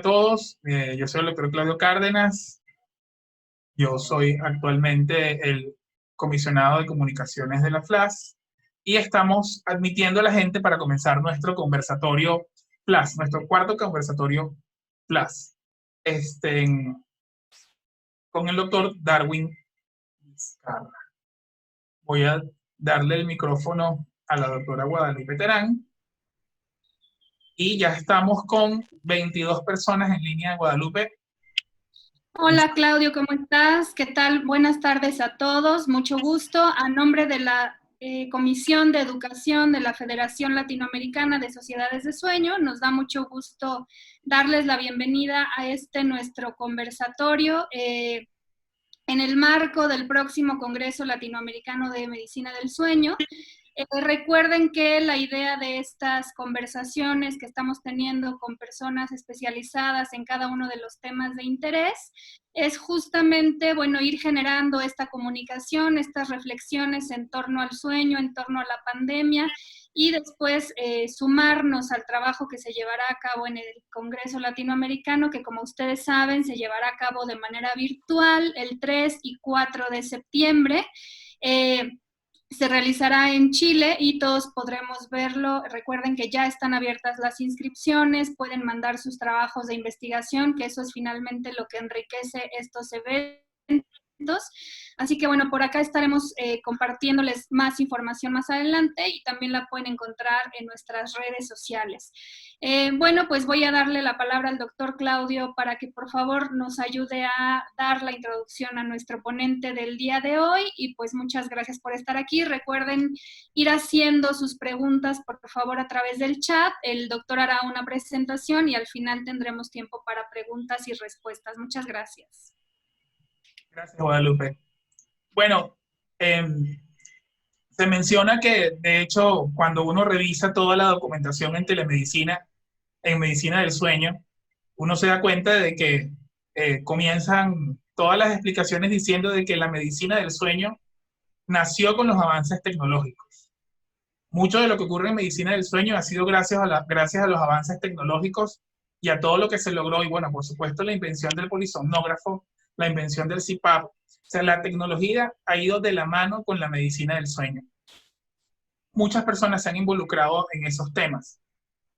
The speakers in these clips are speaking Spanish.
a todos, yo soy el doctor Claudio Cárdenas, yo soy actualmente el comisionado de comunicaciones de la FLAS y estamos admitiendo a la gente para comenzar nuestro conversatorio FLAS, nuestro cuarto conversatorio FLAS, este, con el doctor Darwin Vizcarra. Voy a darle el micrófono a la doctora Guadalupe Terán y ya estamos con 22 personas en línea. Guadalupe. Hola Claudio, ¿cómo estás? ¿Qué tal? Buenas tardes a todos, mucho gusto. A nombre de la Comisión de Educación de la Federación Latinoamericana de Sociedades de Sueño, nos da mucho gusto darles la bienvenida a nuestro conversatorio en el marco del próximo Congreso Latinoamericano de Medicina del Sueño. Recuerden que la idea de estas conversaciones que estamos teniendo con personas especializadas en cada uno de los temas de interés es justamente, bueno, ir generando esta comunicación, estas reflexiones en torno al sueño, en torno a la pandemia, y después sumarnos al trabajo que se llevará a cabo en el Congreso Latinoamericano, que como ustedes saben se llevará a cabo de manera virtual el 3 y 4 de septiembre. Se realizará en Chile y todos podremos verlo. Recuerden que ya están abiertas las inscripciones, pueden mandar sus trabajos de investigación, que eso es finalmente lo que enriquece estos eventos. Así que bueno, por acá estaremos compartiéndoles más información más adelante y también la pueden encontrar en nuestras redes sociales. Bueno, pues voy a darle la palabra al doctor Claudio para que por favor nos ayude a dar la introducción a nuestro ponente del día de hoy y pues muchas gracias por estar aquí. Recuerden ir haciendo sus preguntas por favor a través del chat. El doctor hará una presentación y al final tendremos tiempo para preguntas y respuestas. Muchas gracias. Gracias, Guadalupe. Bueno, se menciona que, de hecho, cuando uno revisa toda la documentación en telemedicina, en medicina del sueño, uno se da cuenta de que comienzan todas las explicaciones diciendo de que la medicina del sueño nació con los avances tecnológicos. Mucho de lo que ocurre en medicina del sueño ha sido gracias a los avances tecnológicos y a todo lo que se logró. Y bueno, por supuesto, la invención del polisomnógrafo, la invención del CPAP. O sea, la tecnología ha ido de la mano con la medicina del sueño. Muchas personas se han involucrado en esos temas.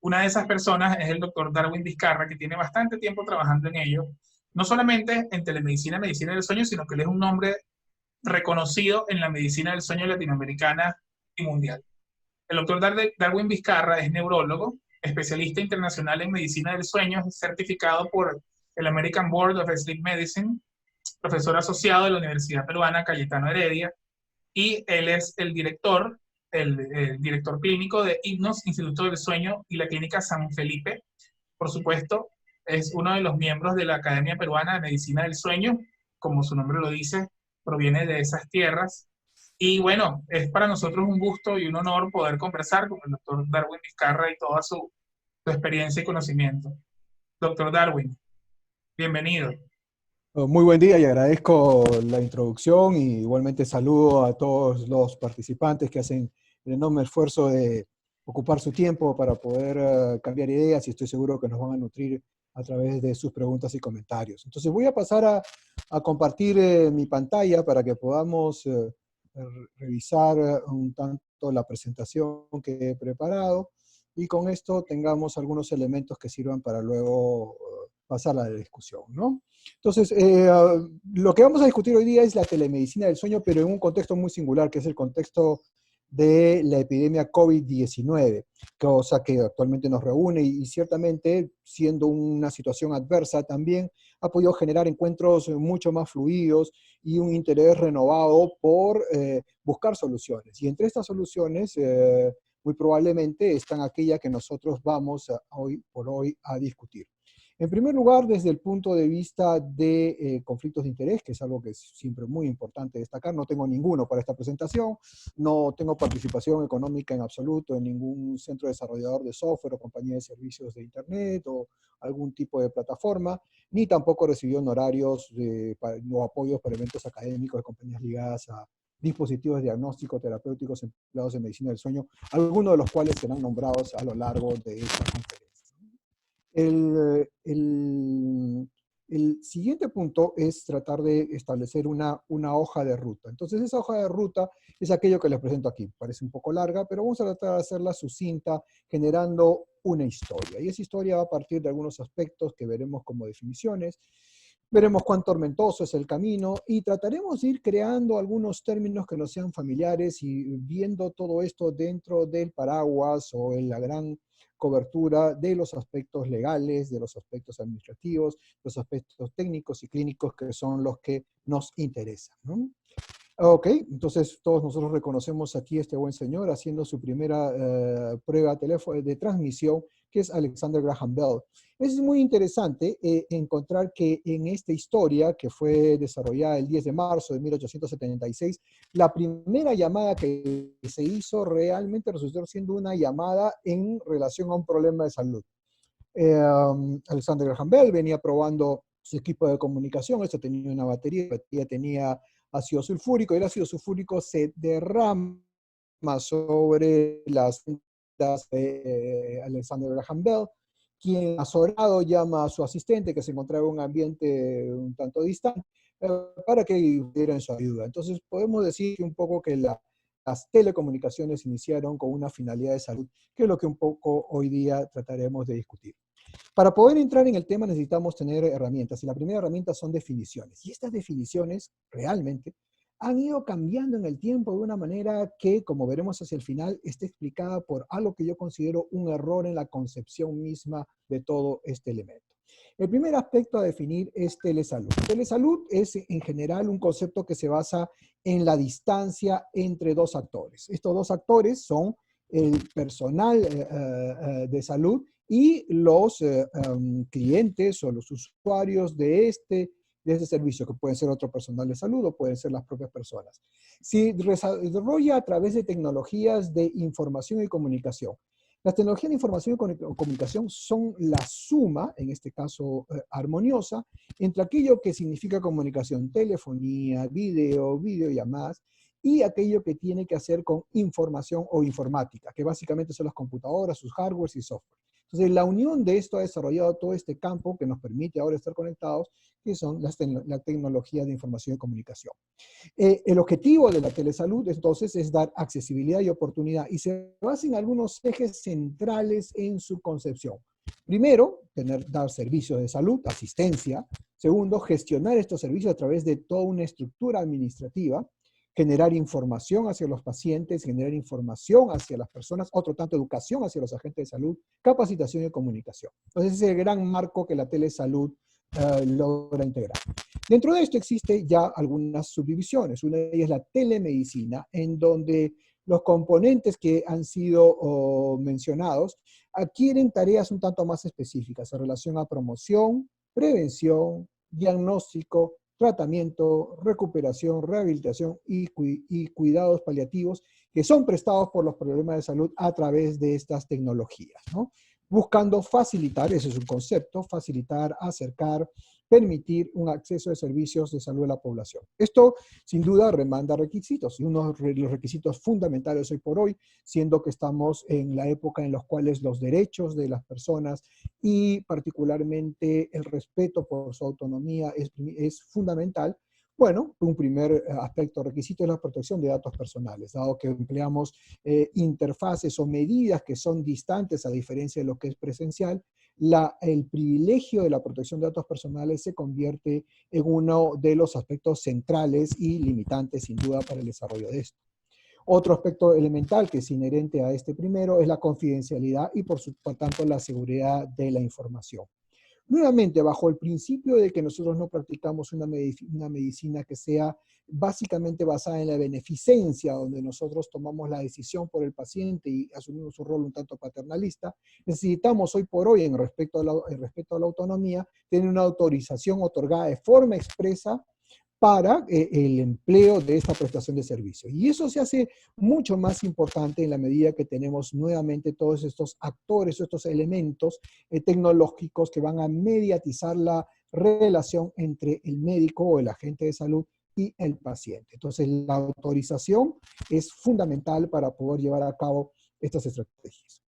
Una de esas personas es el doctor Darwin Vizcarra, que tiene bastante tiempo trabajando en ello, no solamente en telemedicina, medicina del sueño, sino que él es un nombre reconocido en la medicina del sueño latinoamericana y mundial. El doctor Darwin Vizcarra es neurólogo, especialista internacional en medicina del sueño, certificado por el American Board of Sleep Medicine, profesor asociado de la Universidad Peruana Cayetano Heredia, y él es el director clínico de IGNOS, Instituto del Sueño, y la Clínica San Felipe. Por supuesto, es uno de los miembros de la Academia Peruana de Medicina del Sueño, como su nombre lo dice, proviene de esas tierras. Y bueno, es para nosotros un gusto y un honor poder conversar con el doctor Darwin Vizcarra y toda su experiencia y conocimiento. Doctor Darwin, bienvenido. Muy buen día y agradezco la introducción y igualmente saludo a todos los participantes que hacen el enorme esfuerzo de ocupar su tiempo para poder cambiar ideas y estoy seguro que nos van a nutrir a través de sus preguntas y comentarios. Entonces voy a pasar a compartir mi pantalla para que podamos revisar un tanto la presentación que he preparado y con esto tengamos algunos elementos que sirvan para luego pasar a la discusión, ¿no? Entonces, lo que vamos a discutir hoy día es la telemedicina del sueño, pero en un contexto muy singular, que es el contexto de la epidemia COVID-19, cosa que actualmente nos reúne y ciertamente, siendo una situación adversa, también ha podido generar encuentros mucho más fluidos y un interés renovado por buscar soluciones. Y entre estas soluciones, muy probablemente están aquellas que nosotros vamos hoy por hoy a discutir. En primer lugar, desde el punto de vista de conflictos de interés, que es algo que es siempre muy importante destacar, no tengo ninguno para esta presentación, no tengo participación económica en absoluto en ningún centro desarrollador de software o compañía de servicios de internet o algún tipo de plataforma, ni tampoco recibí honorarios o apoyos para eventos académicos de compañías ligadas a dispositivos diagnósticos terapéuticos empleados en medicina del sueño, algunos de los cuales serán nombrados a lo largo de esta conferencia. El siguiente punto es tratar de establecer una hoja de ruta. Entonces, esa hoja de ruta es aquello que les presento aquí. Parece un poco larga, pero vamos a tratar de hacerla sucinta, generando una historia. Y esa historia va a partir de algunos aspectos que veremos como definiciones. Veremos cuán tormentoso es el camino y trataremos de ir creando algunos términos que nos sean familiares y viendo todo esto dentro del paraguas o en la gran cobertura de los aspectos legales, de los aspectos administrativos, los aspectos técnicos y clínicos que son los que nos interesan, ¿no? Ok, entonces todos nosotros reconocemos aquí a este buen señor haciendo su primera prueba de transmisión, que es Alexander Graham Bell. Es muy interesante encontrar que en esta historia, que fue desarrollada el 10 de marzo de 1876, la primera llamada que se hizo realmente resultó siendo una llamada en relación a un problema de salud. Alexander Graham Bell venía probando su equipo de comunicación, esto tenía una batería, la batería tenía ácido sulfúrico, y el ácido sulfúrico se derrama sobre las cintas de Alexander Graham Bell, quien azorado llama a su asistente, que se encontraba en un ambiente un tanto distante, para que dieran su ayuda. Entonces podemos decir un poco que las telecomunicaciones iniciaron con una finalidad de salud, que es lo que un poco hoy día trataremos de discutir. Para poder entrar en el tema necesitamos tener herramientas, y la primera herramienta son definiciones. Y estas definiciones realmente han ido cambiando en el tiempo de una manera que, como veremos hacia el final, está explicada por algo que yo considero un error en la concepción misma de todo este elemento. El primer aspecto a definir es telesalud. Telesalud es en general un concepto que se basa en la distancia entre dos actores. Estos dos actores son el personal de salud y los clientes o los usuarios de este servicio, que pueden ser otro personal de salud o pueden ser las propias personas. Se desarrolla a través de tecnologías de información y comunicación. Las tecnologías de información y comunicación son la suma, en este caso armoniosa, entre aquello que significa comunicación, telefonía, videollamadas, y aquello que tiene que hacer con información o informática, que básicamente son las computadoras, sus hardwares y software. Entonces, la unión de esto ha desarrollado todo este campo que nos permite ahora estar conectados, que son la tecnología de información y comunicación. El objetivo de la telesalud, entonces, es dar accesibilidad y oportunidad, y se basa en algunos ejes centrales en su concepción. Primero, dar servicios de salud, asistencia. Segundo, gestionar estos servicios a través de toda una estructura administrativa. Generar información hacia los pacientes, generar información hacia las personas, otro tanto educación hacia los agentes de salud, capacitación y comunicación. Entonces, ese es el gran marco que la telesalud logra integrar. Dentro de esto existe ya algunas subdivisiones. Una de ellas es la telemedicina, en donde los componentes que han sido mencionados adquieren tareas un tanto más específicas en relación a promoción, prevención, diagnóstico, tratamiento, recuperación, rehabilitación y cuidados paliativos que son prestados por los problemas de salud a través de estas tecnologías, ¿no? Buscando facilitar, ese es un concepto, facilitar, acercar, permitir un acceso de servicios de salud a la población. Esto, sin duda, demanda requisitos, y uno de los requisitos fundamentales hoy por hoy, siendo que estamos en la época en la cual los derechos de las personas y particularmente el respeto por su autonomía es fundamental. Bueno, un primer aspecto requisito es la protección de datos personales, dado que empleamos interfaces o medidas que son distantes a diferencia de lo que es presencial. El privilegio de la protección de datos personales se convierte en uno de los aspectos centrales y limitantes, sin duda, para el desarrollo de esto. Otro aspecto elemental que es inherente a este primero es la confidencialidad y, por tanto, la seguridad de la información. Nuevamente, bajo el principio de que nosotros no practicamos una medicina que sea básicamente basada en la beneficencia, donde nosotros tomamos la decisión por el paciente y asumimos un rol un tanto paternalista, necesitamos hoy por hoy, en respecto a la autonomía, tener una autorización otorgada de forma expresa para el empleo de esta prestación de servicio. Y eso se hace mucho más importante en la medida que tenemos nuevamente todos estos actores, estos elementos tecnológicos que van a mediatizar la relación entre el médico o el agente de salud y el paciente. Entonces, la autorización es fundamental para poder llevar a cabo estas estrategias.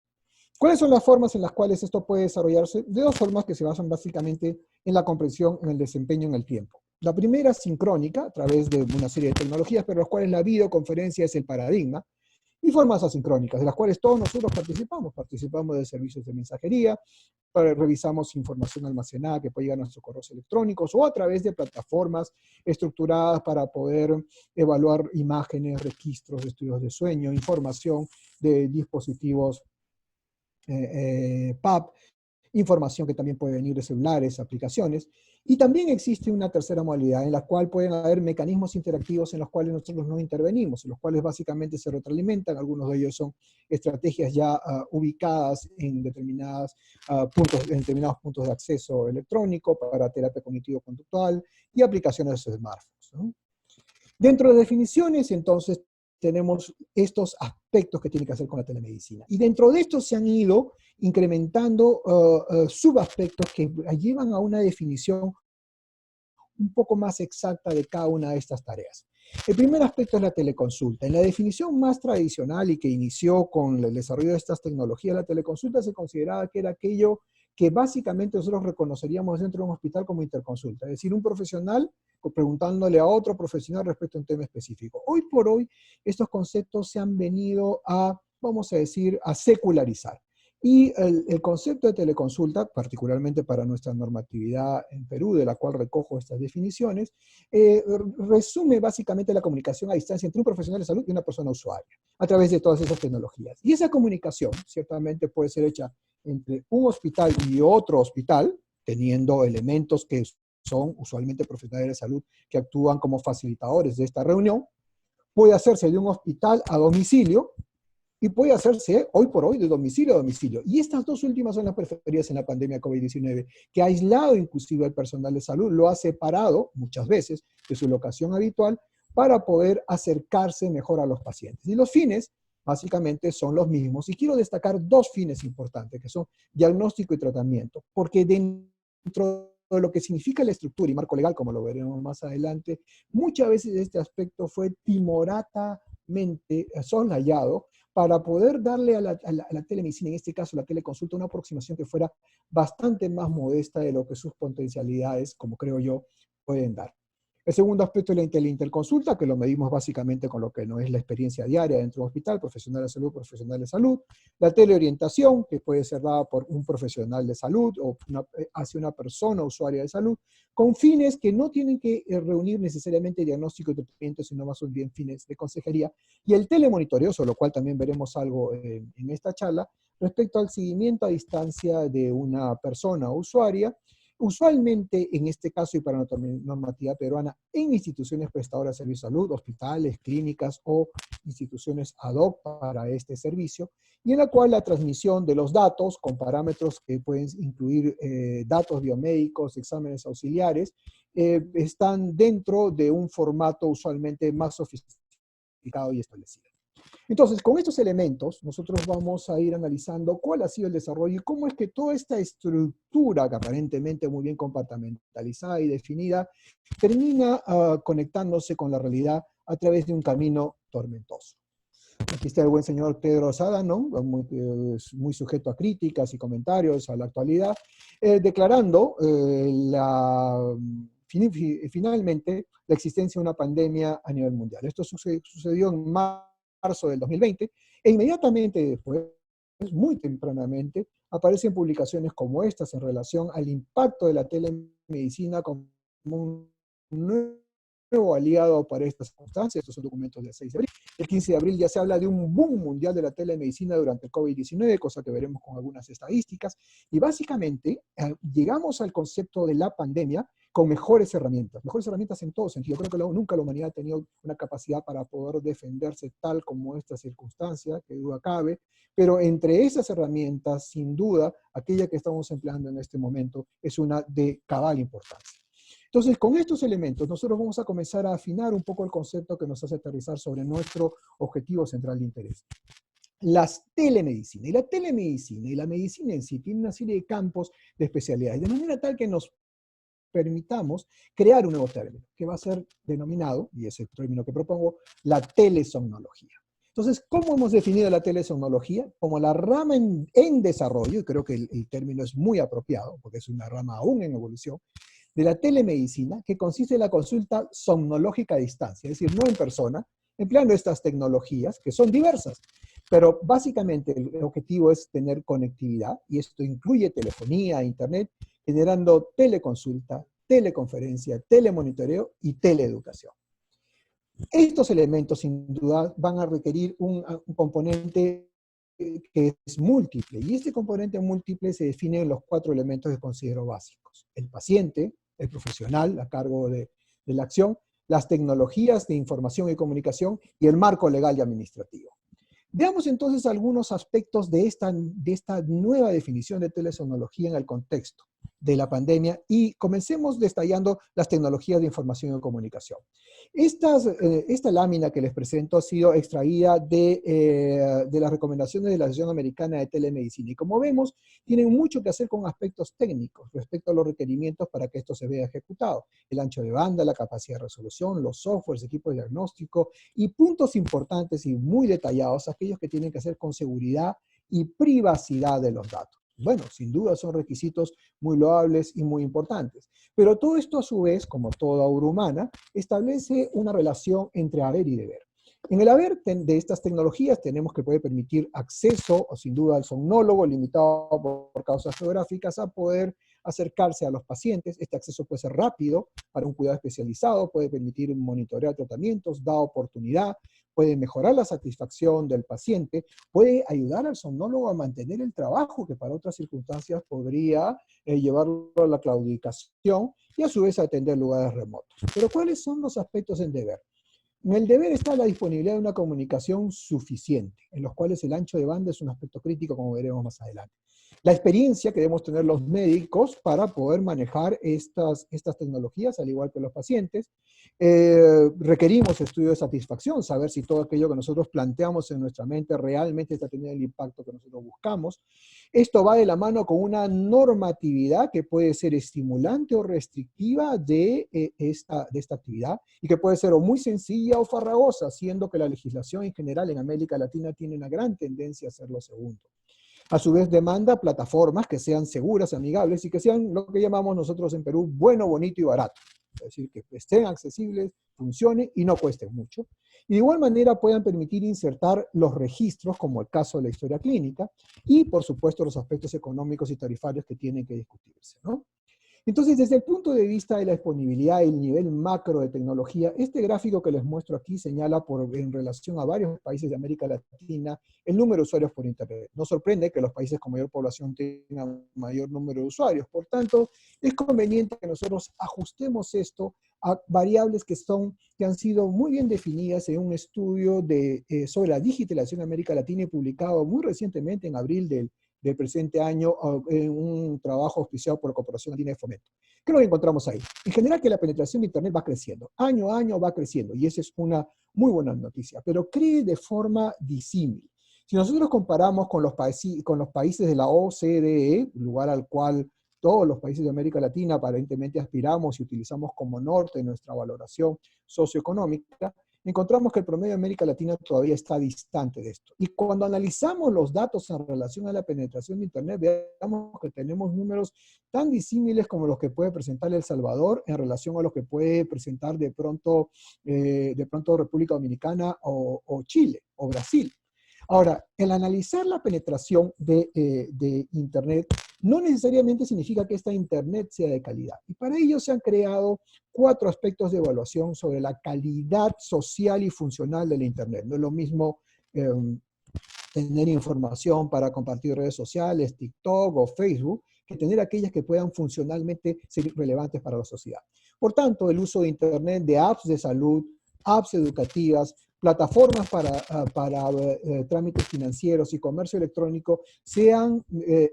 ¿Cuáles son las formas en las cuales esto puede desarrollarse? De dos formas que se basan básicamente en la comprensión, en el desempeño, en el tiempo. La primera, sincrónica, a través de una serie de tecnologías, pero las cuales la videoconferencia es el paradigma, y formas asincrónicas, de las cuales todos nosotros participamos. Participamos de servicios de mensajería, revisamos información almacenada que puede llegar a nuestros correos electrónicos, o a través de plataformas estructuradas para poder evaluar imágenes, registros, estudios de sueño, información de dispositivos PAP, información que también puede venir de celulares, aplicaciones, y también existe una tercera modalidad en la cual pueden haber mecanismos interactivos en los cuales nosotros no intervenimos, en los cuales básicamente se retroalimentan. Algunos de ellos son estrategias ya ubicadas en determinados puntos de acceso electrónico para terapia cognitivo-conductual y aplicaciones de smartphones, ¿no? Dentro de definiciones, entonces, tenemos estos aspectos que tienen que hacer con la telemedicina. Y dentro de estos se han ido incrementando subaspectos que llevan a una definición un poco más exacta de cada una de estas tareas. El primer aspecto es la teleconsulta. En la definición más tradicional y que inició con el desarrollo de estas tecnologías, la teleconsulta se consideraba que era aquello que básicamente nosotros reconoceríamos dentro de un hospital como interconsulta, es decir, un profesional preguntándole a otro profesional respecto a un tema específico. Hoy por hoy, estos conceptos se han venido a, vamos a decir, a secularizar. Y el concepto de teleconsulta, particularmente para nuestra normatividad en Perú, de la cual recojo estas definiciones, resume básicamente la comunicación a distancia entre un profesional de salud y una persona usuaria, a través de todas esas tecnologías. Y esa comunicación ciertamente puede ser hecha entre un hospital y otro hospital, teniendo elementos que son usualmente profesionales de salud que actúan como facilitadores de esta reunión. Puede hacerse de un hospital a domicilio, y puede hacerse hoy por hoy de domicilio a domicilio. Y estas dos últimas son las preferidas en la pandemia COVID-19, que ha aislado inclusive al personal de salud, lo ha separado muchas veces de su locación habitual para poder acercarse mejor a los pacientes. Y los fines básicamente son los mismos. Y quiero destacar dos fines importantes, que son diagnóstico y tratamiento, porque dentro de lo que significa la estructura y marco legal, como lo veremos más adelante, muchas veces este aspecto fue timoratamente soslayado para poder darle a la telemedicina, en este caso la teleconsulta, una aproximación que fuera bastante más modesta de lo que sus potencialidades, como creo yo, pueden dar. El segundo aspecto es la interconsulta, que lo medimos básicamente con lo que no es la experiencia diaria dentro de un hospital, profesional de salud. La teleorientación, que puede ser dada por un profesional de salud o hacia una persona usuaria de salud, con fines que no tienen que reunir necesariamente diagnóstico y tratamiento, sino más bien fines de consejería. Y el telemonitoreo, sobre lo cual también veremos algo en esta charla, respecto al seguimiento a distancia de una persona usuaria, usualmente en este caso y para la normativa peruana, en instituciones prestadoras de servicio de salud, hospitales, clínicas o instituciones ad hoc para este servicio, y en la cual la transmisión de los datos con parámetros que pueden incluir datos biomédicos, exámenes auxiliares, están dentro de un formato usualmente más sofisticado y establecido. Entonces, con estos elementos, nosotros vamos a ir analizando cuál ha sido el desarrollo y cómo es que toda esta estructura, que aparentemente muy bien compartimentalizada y definida, termina conectándose con la realidad a través de un camino tormentoso. Aquí está el buen señor Pedro Sada, ¿no? Muy sujeto a críticas y comentarios a la actualidad, declarando finalmente la existencia de una pandemia a nivel mundial. Esto sucedió en marzo del 2020, e inmediatamente después, muy tempranamente, aparecen publicaciones como estas en relación al impacto de la telemedicina como un nuevo aliado para estas circunstancias. Estos son documentos del 6 de abril. El 15 de abril ya se habla de un boom mundial de la telemedicina durante el COVID-19, cosa que veremos con algunas estadísticas, y básicamente llegamos al concepto de la pandemia con mejores herramientas en todo sentido. Yo creo que nunca la humanidad ha tenido una capacidad para poder defenderse tal como esta circunstancia, que duda cabe, pero entre esas herramientas, sin duda, aquella que estamos empleando en este momento es una de cabal importancia. Entonces, con estos elementos, nosotros vamos a comenzar a afinar un poco el concepto que nos hace aterrizar sobre nuestro objetivo central de interés. Las telemedicina. Y la telemedicina y la medicina en sí tienen una serie de campos de especialidades, de manera tal que nos permitamos crear un nuevo término, que va a ser denominado, y es el término que propongo, la telesomnología. Entonces, ¿cómo hemos definido la telesomnología? Como la rama en desarrollo, y creo que el término es muy apropiado, porque es una rama aún en evolución, de la telemedicina, que consiste en la consulta somnológica a distancia, es decir, no en persona, empleando estas tecnologías, que son diversas, pero básicamente el objetivo es tener conectividad, y esto incluye telefonía, internet, generando teleconsulta, teleconferencia, telemonitoreo y teleeducación. Estos elementos, sin duda, van a requerir un componente que es múltiple, y este componente múltiple se define en los 4 elementos que considero básicos: el paciente, el profesional a cargo de la acción, las tecnologías de información y comunicación y el marco legal y administrativo. Veamos entonces algunos aspectos de esta nueva definición de telesomnología en el contexto de la pandemia, y comencemos detallando las tecnologías de información y comunicación. Esta lámina que les presento ha sido extraída de las recomendaciones de la Asociación Americana de Telemedicina, y como vemos, tienen mucho que hacer con aspectos técnicos respecto a los requerimientos para que esto se vea ejecutado: el ancho de banda, la capacidad de resolución, los softwares, equipos de diagnóstico, y puntos importantes y muy detallados, aquellos que tienen que hacer con seguridad y privacidad de los datos. Bueno, sin duda son requisitos muy loables y muy importantes. Pero todo esto, a su vez, como toda obra humana, establece una relación entre haber y deber. En el haber de estas tecnologías tenemos que puede permitir acceso, o sin duda, al somnólogo, limitado por causas geográficas, a poder acercarse a los pacientes. Este acceso puede ser rápido para un cuidado especializado, puede permitir monitorear tratamientos, da oportunidad, puede mejorar la satisfacción del paciente, puede ayudar al somnólogo a mantener el trabajo que para otras circunstancias podría llevarlo a la claudicación, y a su vez atender lugares remotos. Pero ¿cuáles son los aspectos en deber? En el deber está la disponibilidad de una comunicación suficiente, en los cuales el ancho de banda es un aspecto crítico, como veremos más adelante. La experiencia que debemos tener los médicos para poder manejar estas tecnologías, al igual que los pacientes. Requerimos estudio de satisfacción, saber si todo aquello que nosotros planteamos en nuestra mente realmente está teniendo el impacto que nosotros buscamos. Esto va de la mano con una normatividad que puede ser estimulante o restrictiva de esta actividad, y que puede ser o muy sencilla o farragosa, siendo que la legislación en general en América Latina tiene una gran tendencia a ser lo segundo. A su vez demanda plataformas que sean seguras, amigables, y que sean lo que llamamos nosotros en Perú bueno, bonito y barato. Es decir, que estén accesibles, funcionen y no cuesten mucho. Y de igual manera puedan permitir insertar los registros, como el caso de la historia clínica, y por supuesto los aspectos económicos y tarifarios que tienen que discutirse, ¿no? Entonces, desde el punto de vista de la disponibilidad y el nivel macro de tecnología, este gráfico que les muestro aquí señala en relación a varios países de América Latina el número de usuarios por Internet. No sorprende que los países con mayor población tengan mayor número de usuarios. Por tanto, es conveniente que nosotros ajustemos esto a variables que han sido muy bien definidas en un estudio sobre la digitalización en América Latina, y publicado muy recientemente en abril del presente año, en un trabajo auspiciado por la Corporación Andina de Fomento. ¿Qué es lo que encontramos ahí? En general, que la penetración de Internet va creciendo, año a año va creciendo, y esa es una muy buena noticia, pero crece de forma disímil. Si nosotros comparamos con los países de la OCDE, lugar al cual todos los países de América Latina aparentemente aspiramos y utilizamos como norte en nuestra valoración socioeconómica, encontramos que el promedio de América Latina todavía está distante de esto. Y cuando analizamos los datos en relación a la penetración de Internet, veamos que tenemos números tan disímiles como los que puede presentar El Salvador en relación a los que puede presentar de pronto República Dominicana o Chile o Brasil. Ahora, el analizar la penetración de Internet no necesariamente significa que esta Internet sea de calidad. Y para ello se han creado 4 aspectos de evaluación sobre la calidad social y funcional de la Internet. No es lo mismo tener información para compartir redes sociales, TikTok o Facebook, que tener aquellas que puedan funcionalmente ser relevantes para la sociedad. Por tanto, el uso de Internet, de apps de salud, apps educativas, plataformas para trámites financieros y comercio electrónico se han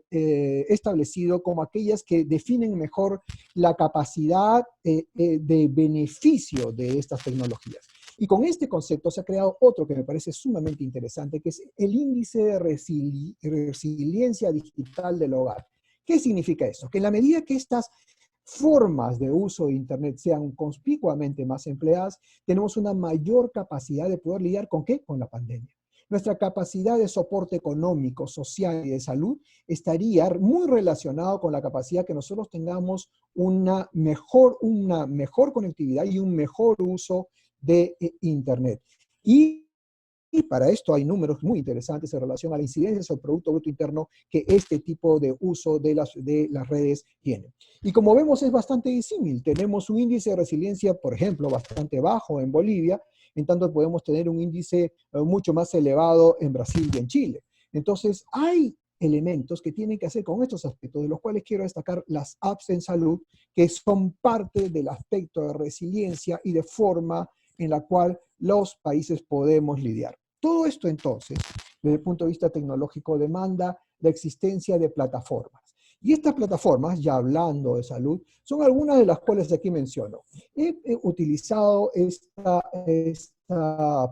establecido como aquellas que definen mejor la capacidad de beneficio de estas tecnologías. Y con este concepto se ha creado otro que me parece sumamente interesante, que es el índice de resiliencia digital del hogar. ¿Qué significa eso? Que en la medida que estas formas de uso de Internet sean conspicuamente más empleadas, tenemos una mayor capacidad de poder lidiar ¿con qué? Con la pandemia. nuestra capacidad de soporte económico, social y de salud estaría muy relacionado con la capacidad que nosotros tengamos una mejor conectividad y un mejor uso de Internet. Y para esto hay números muy interesantes en relación a la incidencia sobre el Producto Bruto Interno que este tipo de uso de las redes tiene. Y como vemos es bastante disímil. Tenemos un índice de resiliencia, por ejemplo, bastante bajo en Bolivia, en tanto podemos tener un índice mucho más elevado en Brasil y en Chile. Entonces hay elementos que tienen que hacer con estos aspectos, de los cuales quiero destacar las apps en salud, que son parte del aspecto de resiliencia y de forma en la cual los países podemos lidiar. Todo esto entonces, desde el punto de vista tecnológico, demanda la existencia de plataformas. Y estas plataformas, ya hablando de salud, son algunas de las cuales aquí menciono. He utilizado esta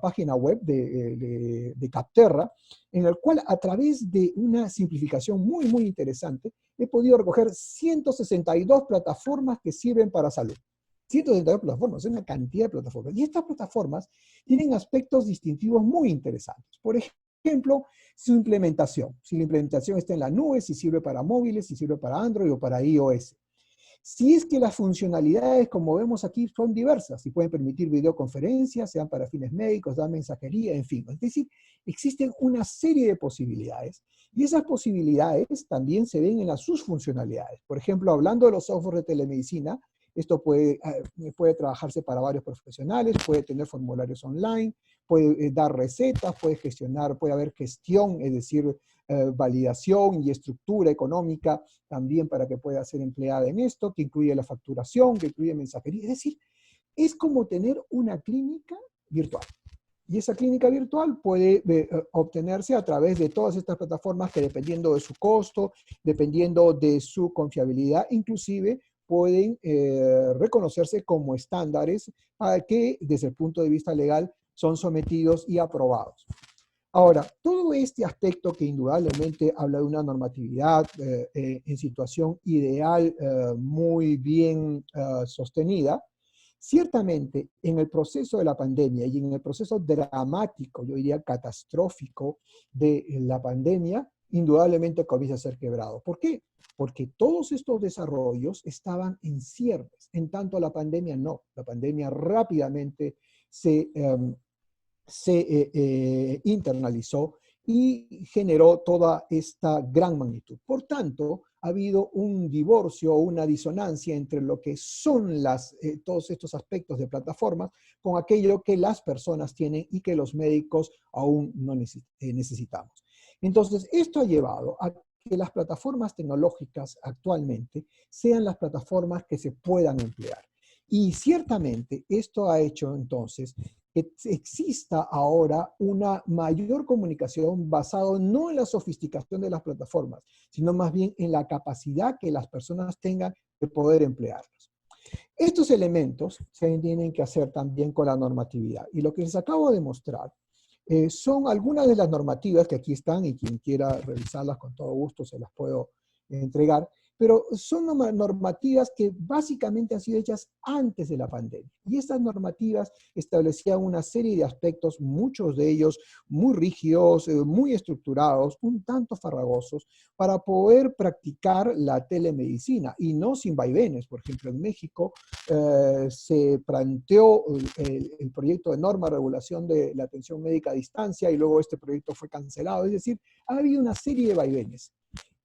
página web de Capterra, en el cual a través de una simplificación muy, muy interesante, he podido recoger 162 plataformas que sirven para salud. 162 plataformas, es una cantidad de plataformas. Y estas plataformas tienen aspectos distintivos muy interesantes. Por ejemplo, su implementación. Si la implementación está en la nube, si sirve para móviles, si sirve para Android o para iOS. Si es que las funcionalidades, como vemos aquí, son diversas. Si pueden permitir videoconferencias, sean para fines médicos, dan mensajería, en fin. Es decir, existen una serie de posibilidades. Y esas posibilidades también se ven en sus funcionalidades. Por ejemplo, hablando de los softwares de telemedicina, esto puede trabajarse para varios profesionales, puede tener formularios online, puede dar recetas, puede gestionar, puede haber gestión, es decir, validación y estructura económica también para que pueda ser empleada en esto, que incluye la facturación, que incluye mensajería. Es decir, es como tener una clínica virtual. Y esa clínica virtual puede obtenerse a través de todas estas plataformas que, dependiendo de su costo, dependiendo de su confiabilidad, inclusive pueden reconocerse como estándares que desde el punto de vista legal son sometidos y aprobados. Ahora, todo este aspecto que indudablemente habla de una normatividad en situación ideal muy bien sostenida, ciertamente en el proceso de la pandemia y en el proceso dramático, yo diría catastrófico de la pandemia, indudablemente comienza a ser quebrado. ¿Por qué? Porque todos estos desarrollos estaban en ciernes, en tanto la pandemia no. La pandemia rápidamente se internalizó y generó toda esta gran magnitud. Por tanto, ha habido un divorcio o una disonancia entre lo que son todos estos aspectos de plataformas con aquello que las personas tienen y que los médicos aún no necesitamos. Entonces, esto ha llevado a que las plataformas tecnológicas actualmente sean las plataformas que se puedan emplear. Y ciertamente esto ha hecho entonces que exista ahora una mayor comunicación basada no en la sofisticación de las plataformas, sino más bien en la capacidad que las personas tengan de poder emplearlas. Estos elementos se tienen que hacer también con la normatividad. Y lo que les acabo de mostrar son algunas de las normativas que aquí están, y quien quiera revisarlas con todo gusto se las puedo entregar, pero son normativas que básicamente han sido hechas antes de la pandemia. Y estas normativas establecían una serie de aspectos, muchos de ellos muy rígidos, muy estructurados, un tanto farragosos, para poder practicar la telemedicina, y no sin vaivenes. Por ejemplo, en México se planteó el proyecto de norma de regulación de la atención médica a distancia, y luego este proyecto fue cancelado. Es decir, ha habido una serie de vaivenes.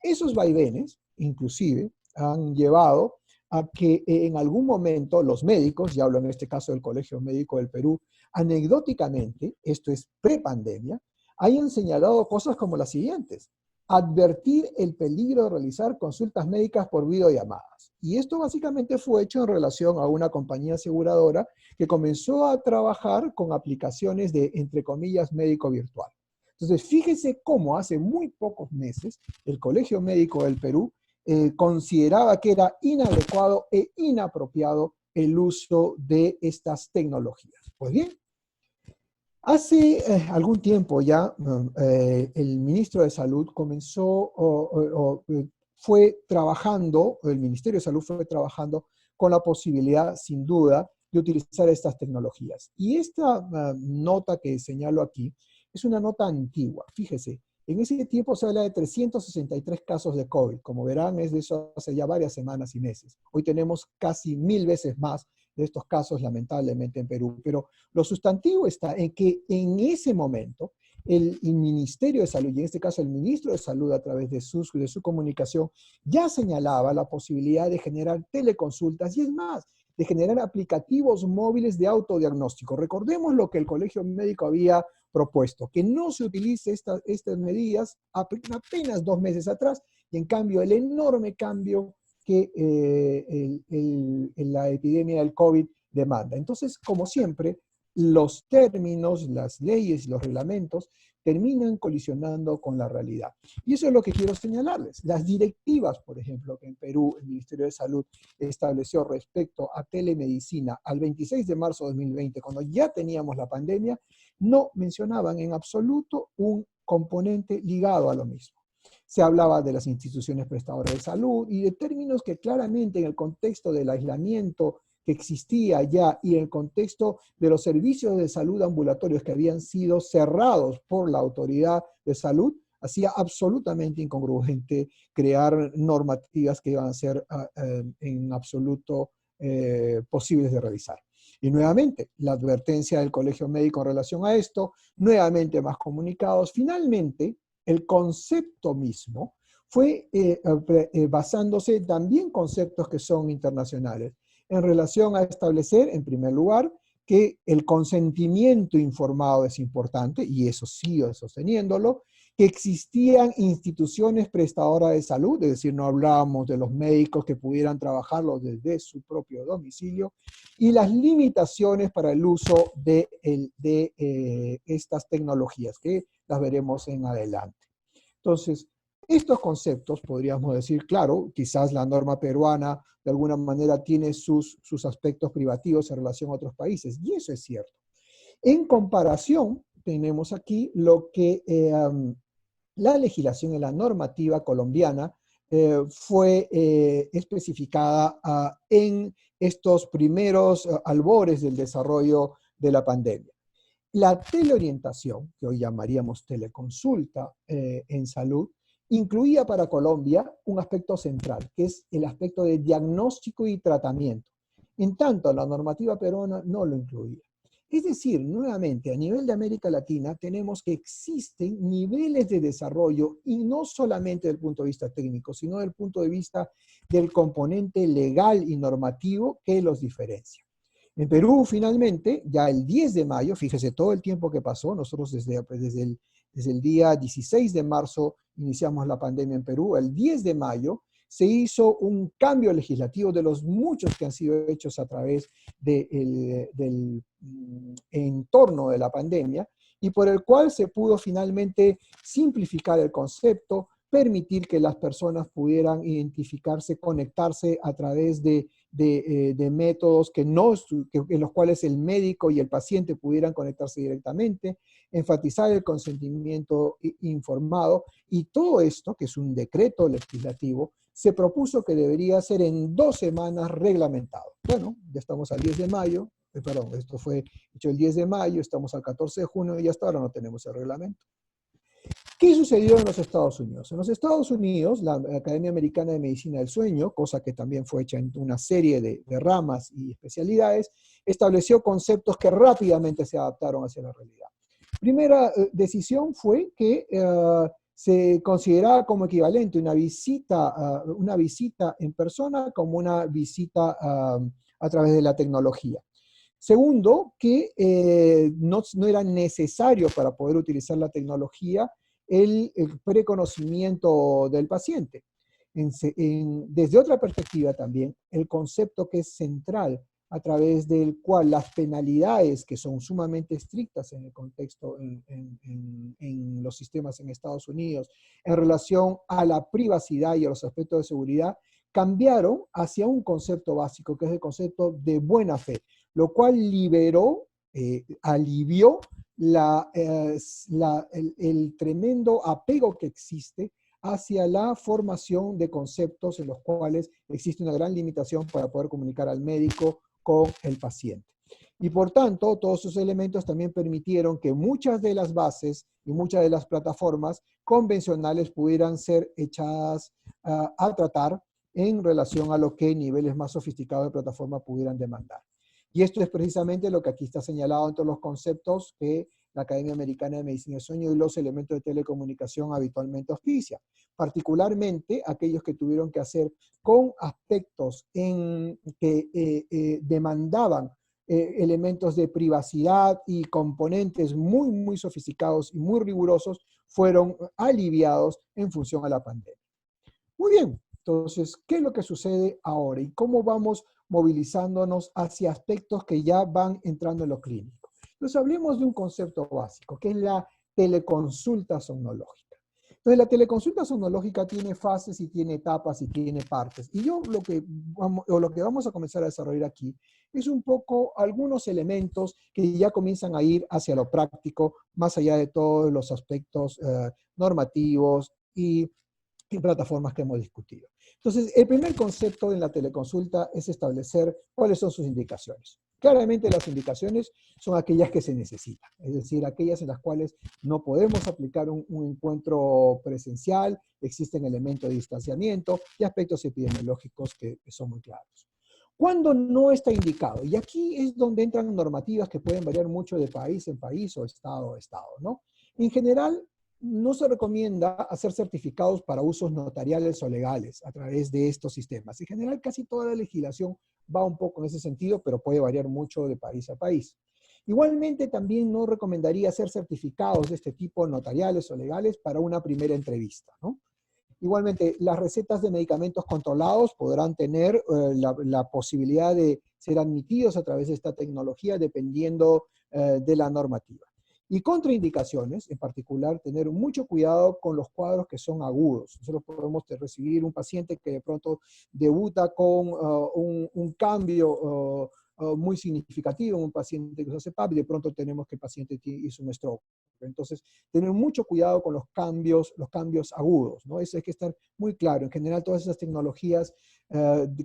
Esos vaivenes, inclusive, han llevado a que en algún momento los médicos, ya hablo en este caso del Colegio Médico del Perú, anecdóticamente, esto es prepandemia, hayan señalado cosas como las siguientes: advertir el peligro de realizar consultas médicas por videollamadas. Y esto básicamente fue hecho en relación a una compañía aseguradora que comenzó a trabajar con aplicaciones de, entre comillas, médico virtual. Entonces, fíjense cómo hace muy pocos meses el Colegio Médico del Perú consideraba que era inadecuado e inapropiado el uso de estas tecnologías. Pues bien, hace algún tiempo ya el ministro de Salud fue trabajando, el Ministerio de Salud fue trabajando con la posibilidad, sin duda, de utilizar estas tecnologías. Y esta nota que señalo aquí es una nota antigua. Fíjese, en ese tiempo se habla de 363 casos de COVID. Como verán, es de eso hace ya varias semanas y meses. Hoy tenemos casi 1000 veces más de estos casos, lamentablemente, en Perú. Pero lo sustantivo está en que en ese momento el Ministerio de Salud, y en este caso el Ministro de Salud a través de su comunicación, ya señalaba la posibilidad de generar teleconsultas y es más, de generar aplicativos móviles de autodiagnóstico. Recordemos lo que el Colegio Médico había propuesto, que no se utilice estas medidas apenas 2 meses atrás, y en cambio el enorme cambio que la epidemia del COVID demanda. Entonces, como siempre, los términos, las leyes, los reglamentos terminan colisionando con la realidad. Y eso es lo que quiero señalarles. Las directivas, por ejemplo, que en Perú el Ministerio de Salud estableció respecto a telemedicina al 26 de marzo de 2020, cuando ya teníamos la pandemia, no mencionaban en absoluto un componente ligado a lo mismo. Se hablaba de las instituciones prestadoras de salud y de términos que claramente en el contexto del aislamiento que existía ya y en el contexto de los servicios de salud ambulatorios que habían sido cerrados por la autoridad de salud, hacía absolutamente incongruente crear normativas que iban a ser en absoluto posibles de realizar. Y nuevamente, la advertencia del Colegio Médico en relación a esto, nuevamente más comunicados. Finalmente, el concepto mismo fue basándose también en conceptos que son internacionales, en relación a establecer, en primer lugar, que el consentimiento informado es importante, y eso sigo sosteniéndolo, que existían instituciones prestadoras de salud, es decir, no hablábamos de los médicos que pudieran trabajarlo desde su propio domicilio, y las limitaciones para el uso de estas tecnologías, que las veremos en adelante. Entonces, estos conceptos, podríamos decir, claro, quizás la norma peruana de alguna manera tiene sus aspectos privativos en relación a otros países, y eso es cierto. En comparación, tenemos aquí lo que la legislación y la normativa colombiana fue especificada en estos primeros albores del desarrollo de la pandemia. La teleorientación, que hoy llamaríamos teleconsulta en salud, incluía para Colombia un aspecto central, que es el aspecto de diagnóstico y tratamiento. En tanto, la normativa peruana no lo incluía. Es decir, nuevamente, a nivel de América Latina tenemos que existen niveles de desarrollo, y no solamente desde el punto de vista técnico, sino desde el punto de vista del componente legal y normativo que los diferencia. En Perú, finalmente, ya el 10 de mayo, fíjese todo el tiempo que pasó, nosotros desde el día 16 de marzo iniciamos la pandemia en Perú, el 10 de mayo se hizo un cambio legislativo de los muchos que han sido hechos a través del entorno de la pandemia, y por el cual se pudo finalmente simplificar el concepto, permitir que las personas pudieran identificarse, conectarse a través de métodos en los cuales el médico y el paciente pudieran conectarse directamente, enfatizar el consentimiento informado, y todo esto, que es un decreto legislativo, se propuso que debería ser en 2 semanas reglamentado. Bueno, ya estamos al 10 de mayo, perdón, esto fue hecho el 10 de mayo, estamos al 14 de junio y hasta ahora no tenemos el reglamento. ¿Qué sucedió en los Estados Unidos? En los Estados Unidos, la Academia Americana de Medicina del Sueño, cosa que también fue hecha en una serie de ramas y especialidades, estableció conceptos que rápidamente se adaptaron hacia la realidad. Primera decisión fue que se consideraba como equivalente una visita en persona como una visita a través de la tecnología. Segundo, que no era necesario para poder utilizar la tecnología el preconocimiento del paciente. Desde otra perspectiva también, el concepto que es central a través del cual las penalidades, que son sumamente estrictas en el contexto, en los sistemas en Estados Unidos, en relación a la privacidad y a los aspectos de seguridad, cambiaron hacia un concepto básico, que es el concepto de buena fe, lo cual alivió el tremendo apego que existe hacia la formación de conceptos en los cuales existe una gran limitación para poder comunicar al médico con el paciente. Y por tanto, todos esos elementos también permitieron que muchas de las bases y muchas de las plataformas convencionales pudieran ser echadas a tratar en relación a lo que niveles más sofisticados de plataforma pudieran demandar. Y esto es precisamente lo que aquí está señalado entre los conceptos que la Academia Americana de Medicina del Sueño y los elementos de telecomunicación habitualmente auspicia, particularmente aquellos que tuvieron que hacer con aspectos que demandaban elementos de privacidad y componentes muy, muy sofisticados y muy rigurosos, fueron aliviados en función a la pandemia. Muy bien, entonces, ¿qué es lo que sucede ahora y cómo vamos movilizándonos hacia aspectos que ya van entrando en lo clínico? Entonces, hablemos de un concepto básico, que es la teleconsulta somnológica. Entonces, la teleconsulta somnológica tiene fases y tiene etapas y tiene partes. Y yo lo que vamos a comenzar a desarrollar aquí es un poco algunos elementos que ya comienzan a ir hacia lo práctico, más allá de todos los aspectos normativos y plataformas que hemos discutido. Entonces, el primer concepto en la teleconsulta es establecer cuáles son sus indicaciones. Claramente las indicaciones son aquellas que se necesitan, es decir, aquellas en las cuales no podemos aplicar un encuentro presencial, existen elementos de distanciamiento y aspectos epidemiológicos que son muy claros. ¿Cuándo no está indicado? Y aquí es donde entran normativas que pueden variar mucho de país en país o estado a estado, ¿no? En general, no se recomienda hacer certificados para usos notariales o legales a través de estos sistemas. En general, casi toda la legislación va un poco en ese sentido, pero puede variar mucho de país a país. Igualmente, también no recomendaría hacer certificados de este tipo notariales o legales para una primera entrevista, ¿no? Igualmente, las recetas de medicamentos controlados podrán tener la posibilidad de ser admitidos a través de esta tecnología dependiendo de la normativa. Y contraindicaciones, en particular, tener mucho cuidado con los cuadros que son agudos. Nosotros podemos recibir un paciente que de pronto debuta con un cambio muy significativo, un paciente que se hace PAP y de pronto tenemos que el paciente hizo un stroke. Entonces, tener mucho cuidado con los cambios agudos, ¿no? Eso hay que estar muy claro. En general, todas esas tecnologías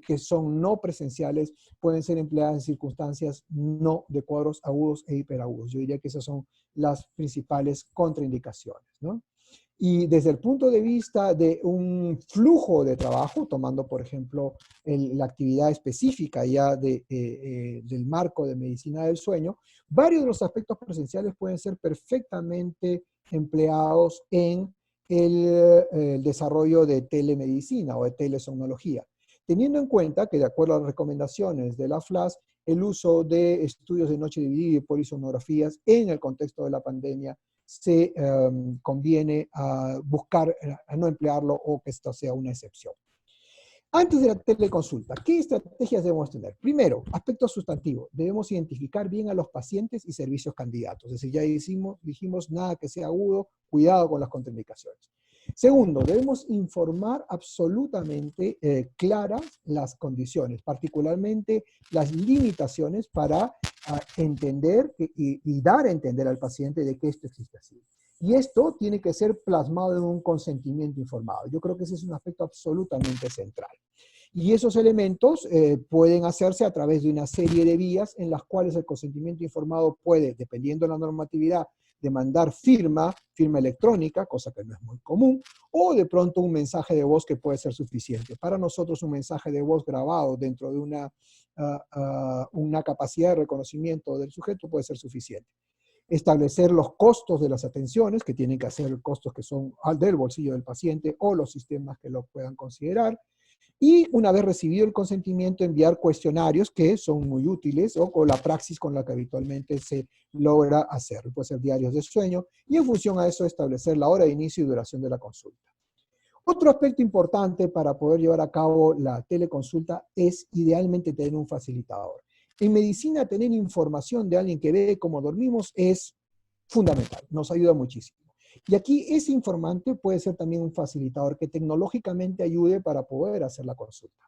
que son no presenciales pueden ser empleadas en circunstancias no de cuadros agudos e hiperagudos. Yo diría que esas son las principales contraindicaciones, ¿no? Y desde el punto de vista de un flujo de trabajo, tomando por ejemplo la actividad específica ya del marco de medicina del sueño, varios de los aspectos presenciales pueden ser perfectamente empleados en el desarrollo de telemedicina o de telesomnología, teniendo en cuenta que de acuerdo a las recomendaciones de la FLAS, el uso de estudios de noche dividida y polisonografías en el contexto de la pandemia se conviene a buscar, a no emplearlo o que esto sea una excepción. Antes de la teleconsulta, ¿qué estrategias debemos tener? Primero, aspecto sustantivo. Debemos identificar bien a los pacientes y servicios candidatos. Es decir, ya dijimos nada que sea agudo, cuidado con las contraindicaciones. Segundo, debemos informar absolutamente claras las condiciones, particularmente las limitaciones para entender y dar a entender al paciente de que esto existe así. Y esto tiene que ser plasmado en un consentimiento informado. Yo creo que ese es un aspecto absolutamente central. Y esos elementos pueden hacerse a través de una serie de vías en las cuales el consentimiento informado puede, dependiendo de la normatividad, demandar firma electrónica, cosa que no es muy común, o de pronto un mensaje de voz que puede ser suficiente. Para nosotros un mensaje de voz grabado dentro de una capacidad de reconocimiento del sujeto puede ser suficiente. Establecer los costos de las atenciones, que tienen que ser costos que son del bolsillo del paciente o los sistemas que lo puedan considerar. Y una vez recibido el consentimiento, enviar cuestionarios que son muy útiles o con la praxis con la que habitualmente se logra hacer. Puede ser diarios de sueño y en función a eso establecer la hora de inicio y duración de la consulta. Otro aspecto importante para poder llevar a cabo la teleconsulta es idealmente tener un facilitador. En medicina, tener información de alguien que ve cómo dormimos es fundamental, nos ayuda muchísimo. Y aquí ese informante puede ser también un facilitador que tecnológicamente ayude para poder hacer la consulta.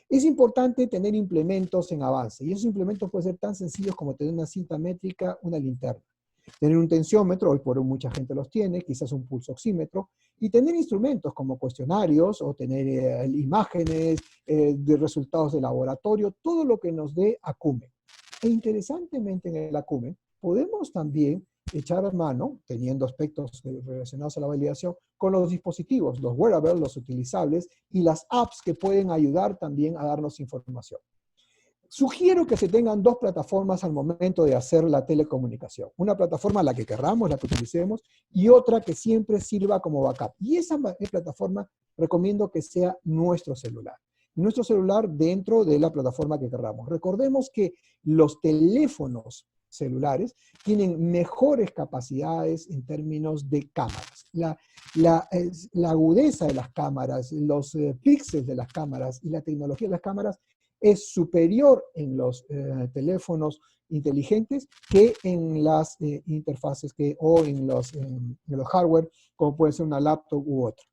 Es importante tener implementos en avance, y esos implementos pueden ser tan sencillos como tener una cinta métrica, una linterna. Tener un tensiómetro, hoy por hoy mucha gente los tiene, quizás un pulso oxímetro, y tener instrumentos como cuestionarios o tener imágenes de resultados de laboratorio, todo lo que nos dé acumen. E interesantemente en el Acumen podemos también echar mano, teniendo aspectos relacionados a la validación, con los dispositivos, los wearables, los utilizables y las apps que pueden ayudar también a darnos información. Sugiero que se tengan dos plataformas al momento de hacer la telecomunicación. Una plataforma, la que querramos, la que utilicemos, y otra que siempre sirva como backup. Y esa plataforma recomiendo que sea nuestro celular. Nuestro celular dentro de la plataforma que querramos. Recordemos que los teléfonos celulares tienen mejores capacidades en términos de cámaras. La agudeza de las cámaras, los píxeles de las cámaras y la tecnología de las cámaras es superior en los teléfonos inteligentes que en las interfaces o en los hardware, como puede ser una laptop u otra.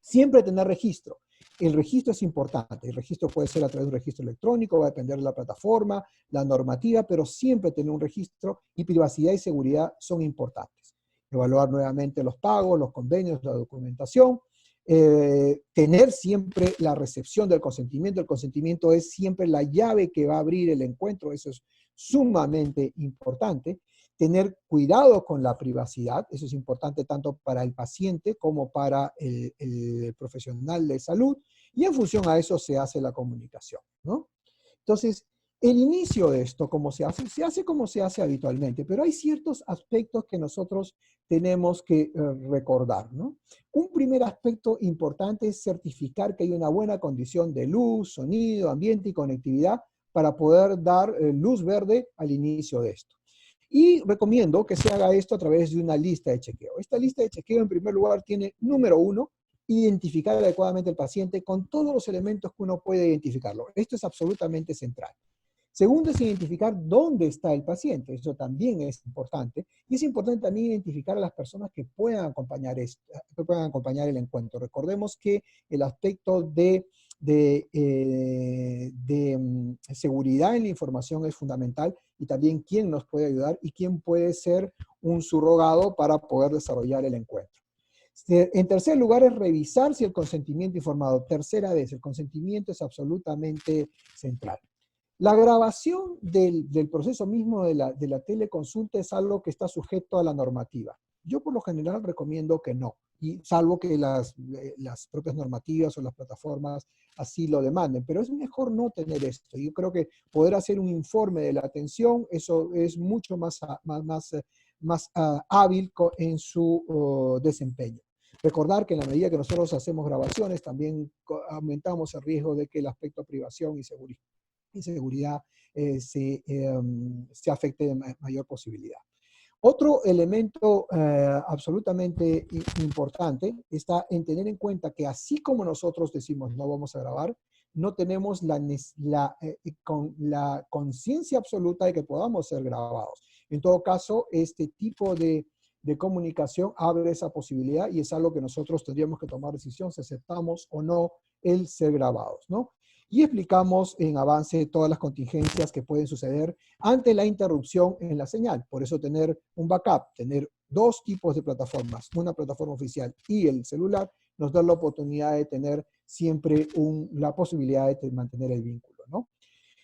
Siempre tener registro. El registro es importante. El registro puede ser a través de un registro electrónico, va a depender de la plataforma, la normativa, pero siempre tener un registro y privacidad y seguridad son importantes. Evaluar nuevamente los pagos, los convenios, la documentación. Tener siempre la recepción del consentimiento. El consentimiento es siempre la llave que va a abrir el encuentro. Eso es sumamente importante. Tener cuidado con la privacidad, eso es importante tanto para el paciente como para el profesional de salud, y en función a eso se hace la comunicación, ¿no? Entonces, el inicio de esto, ¿cómo se hace? Se hace como se hace habitualmente, pero hay ciertos aspectos que nosotros tenemos que recordar, ¿no? Un primer aspecto importante es certificar que hay una buena condición de luz, sonido, ambiente y conectividad para poder dar luz verde al inicio de esto. Y recomiendo que se haga esto a través de una lista de chequeo. Esta lista de chequeo, en primer lugar, tiene, número 1, identificar adecuadamente al paciente con todos los elementos que uno puede identificarlo. Esto es absolutamente central. Segundo es identificar dónde está el paciente. Eso también es importante. Y es importante también identificar a las personas que puedan acompañar el encuentro. Recordemos que el aspecto de seguridad en la información es fundamental, y también quién nos puede ayudar y quién puede ser un surrogado para poder desarrollar el encuentro. En tercer lugar es revisar si el consentimiento informado. Tercera vez, el consentimiento es absolutamente central. La grabación del proceso mismo de la teleconsulta es algo que está sujeto a la normativa. Yo por lo general recomiendo que no, y salvo que las propias normativas o las plataformas así lo demanden, pero es mejor no tener esto. Yo creo que poder hacer un informe de la atención, eso es mucho más hábil en su desempeño. Recordar que en la medida que nosotros hacemos grabaciones, también aumentamos el riesgo de que el aspecto de privación y seguridad se afecte de mayor posibilidad. Otro elemento absolutamente importante está en tener en cuenta que así como nosotros decimos no vamos a grabar, no tenemos la conciencia absoluta de que podamos ser grabados. En todo caso, este tipo de comunicación abre esa posibilidad, y es algo que nosotros tendríamos que tomar decisión si aceptamos o no el ser grabados, ¿no? Y explicamos en avance todas las contingencias que pueden suceder ante la interrupción en la señal. Por eso tener un backup, tener dos tipos de plataformas, una plataforma oficial y el celular, nos da la oportunidad de tener siempre la posibilidad de mantener el vínculo, ¿no?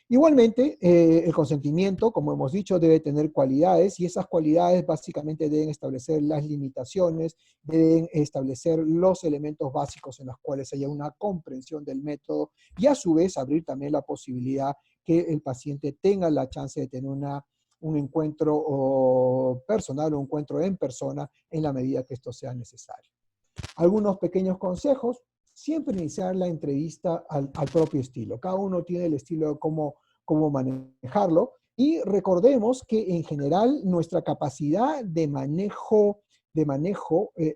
Igualmente, el consentimiento, como hemos dicho, debe tener cualidades, y esas cualidades básicamente deben establecer las limitaciones, deben establecer los elementos básicos en los cuales haya una comprensión del método, y a su vez abrir también la posibilidad que el paciente tenga la chance de tener un encuentro personal o un encuentro en persona en la medida que esto sea necesario. Algunos pequeños consejos. Siempre iniciar la entrevista al propio estilo. Cada uno tiene el estilo de cómo manejarlo, y recordemos que en general nuestra capacidad de manejo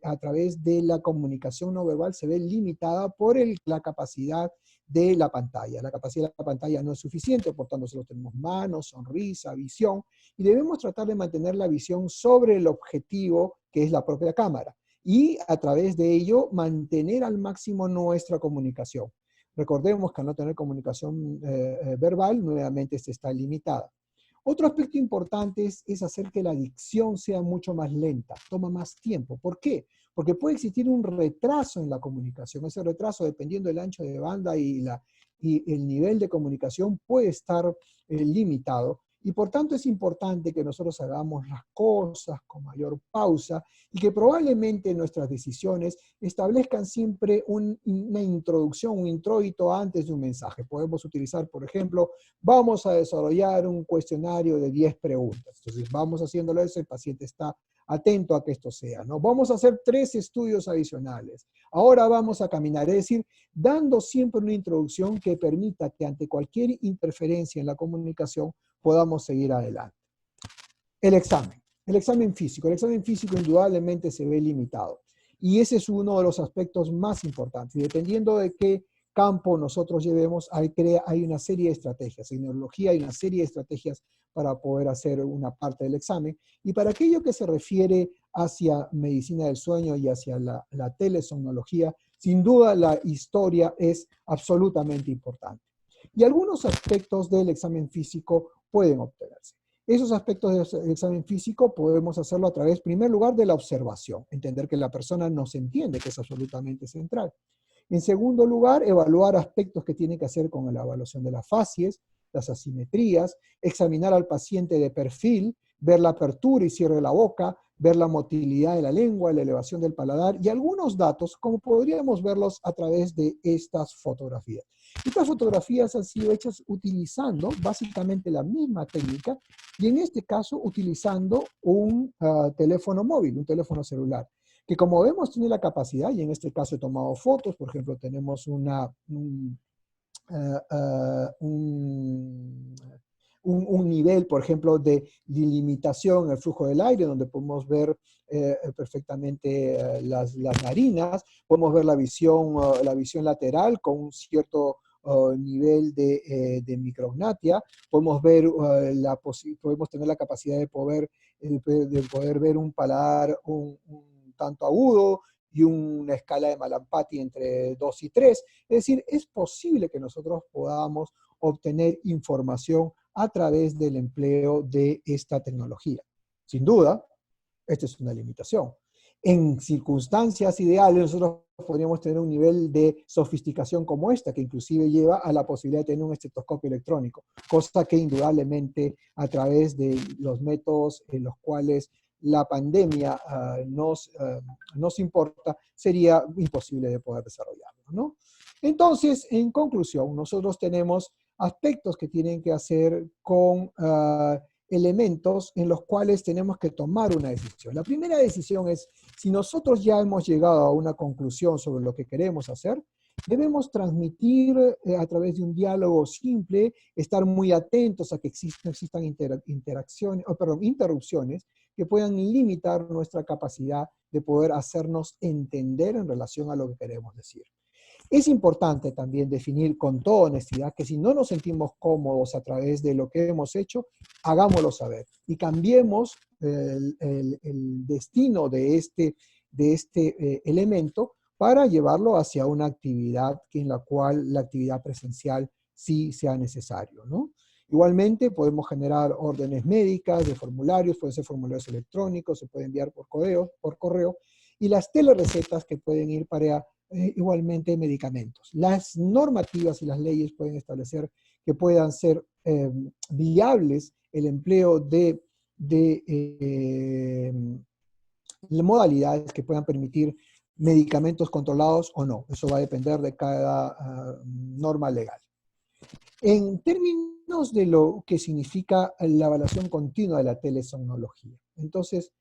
a través de la comunicación no verbal se ve limitada por la capacidad de la pantalla. La capacidad de la pantalla no es suficiente, por tanto solo tenemos manos, sonrisa, visión, y debemos tratar de mantener la visión sobre el objetivo que es la propia cámara, y a través de ello mantener al máximo nuestra comunicación. Recordemos que al no tener comunicación verbal, nuevamente está limitada. Otro aspecto importante es hacer que la dicción sea mucho más lenta, toma más tiempo. ¿Por qué? Porque puede existir un retraso en la comunicación. Ese retraso, dependiendo del ancho de banda y y el nivel de comunicación puede estar limitado. Y por tanto es importante que nosotros hagamos las cosas con mayor pausa y que probablemente nuestras decisiones establezcan siempre una introducción, un introito antes de un mensaje. Podemos utilizar, por ejemplo, vamos a desarrollar un cuestionario de 10 preguntas. Entonces vamos haciéndolo eso, el paciente está atento a que esto sea, ¿no? Vamos a hacer 3 estudios adicionales. Ahora vamos a caminar, es decir, dando siempre una introducción que permita que ante cualquier interferencia en la comunicación podamos seguir adelante. El examen físico. El examen físico indudablemente se ve limitado. Y ese es uno de los aspectos más importantes. Y dependiendo de qué campo nosotros llevemos, hay una serie de estrategias. En neurología hay una serie de estrategias para poder hacer una parte del examen. Y para aquello que se refiere hacia medicina del sueño y hacia la telesomnología, sin duda la historia es absolutamente importante. Y algunos aspectos del examen físico pueden obtenerse. Esos aspectos del examen físico podemos hacerlo a través, en primer lugar, de la observación, entender que la persona nos entiende, que es absolutamente central. En segundo lugar, evaluar aspectos que tienen que hacer con la evaluación de las facies, las asimetrías, examinar al paciente de perfil, ver la apertura y cierre de la boca, ver la motilidad de la lengua, la elevación del paladar y algunos datos, como podríamos verlos a través de estas fotografías. Estas fotografías han sido hechas utilizando básicamente la misma técnica y en este caso utilizando un teléfono móvil, un teléfono celular, que como vemos tiene la capacidad, y en este caso he tomado fotos, por ejemplo tenemos un nivel, por ejemplo, de limitación en el flujo del aire, donde podemos ver perfectamente las narinas, podemos ver la visión lateral con un cierto nivel de micrognatia, podemos tener la capacidad de poder ver un paladar un tanto agudo y una escala de Malampati entre 2 y 3. Es decir, es posible que nosotros podamos obtener información a través del empleo de esta tecnología. Sin duda, esta es una limitación. En circunstancias ideales, nosotros podríamos tener un nivel de sofisticación como esta, que inclusive lleva a la posibilidad de tener un estetoscopio electrónico, cosa que indudablemente a través de los métodos en los cuales la pandemia nos importa, sería imposible de poder desarrollarlo, ¿no? Entonces, en conclusión, nosotros tenemos aspectos que tienen que hacer con elementos en los cuales tenemos que tomar una decisión. La primera decisión es, si nosotros ya hemos llegado a una conclusión sobre lo que queremos hacer, debemos transmitir a través de un diálogo simple, estar muy atentos a que no existan interrupciones que puedan limitar nuestra capacidad de poder hacernos entender en relación a lo que queremos decir. Es importante también definir con toda honestidad que si no nos sentimos cómodos a través de lo que hemos hecho, hagámoslo saber y cambiemos el destino de este elemento para llevarlo hacia una actividad en la cual la actividad presencial sí sea necesario, ¿no? Igualmente podemos generar órdenes médicas de formularios, pueden ser formularios electrónicos, se puede enviar por correo, y las telerecetas que pueden ir para igualmente medicamentos. Las normativas y las leyes pueden establecer que puedan ser viables el empleo de modalidades que puedan permitir medicamentos controlados o no. Eso va a depender de cada norma legal. En términos de lo que significa la evaluación continua de la telesomnología. Entonces,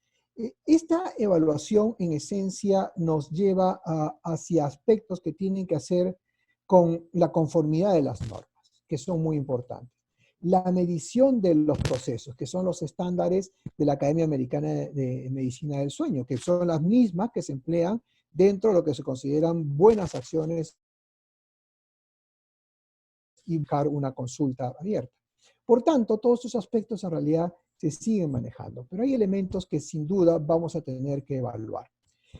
esta evaluación en esencia nos lleva hacia aspectos que tienen que hacer con la conformidad de las normas, que son muy importantes. La medición de los procesos, que son los estándares de la Academia Americana de Medicina del Sueño, que son las mismas que se emplean dentro de lo que se consideran buenas acciones y buscar una consulta abierta. Por tanto, todos estos aspectos en realidad se siguen manejando, pero hay elementos que sin duda vamos a tener que evaluar.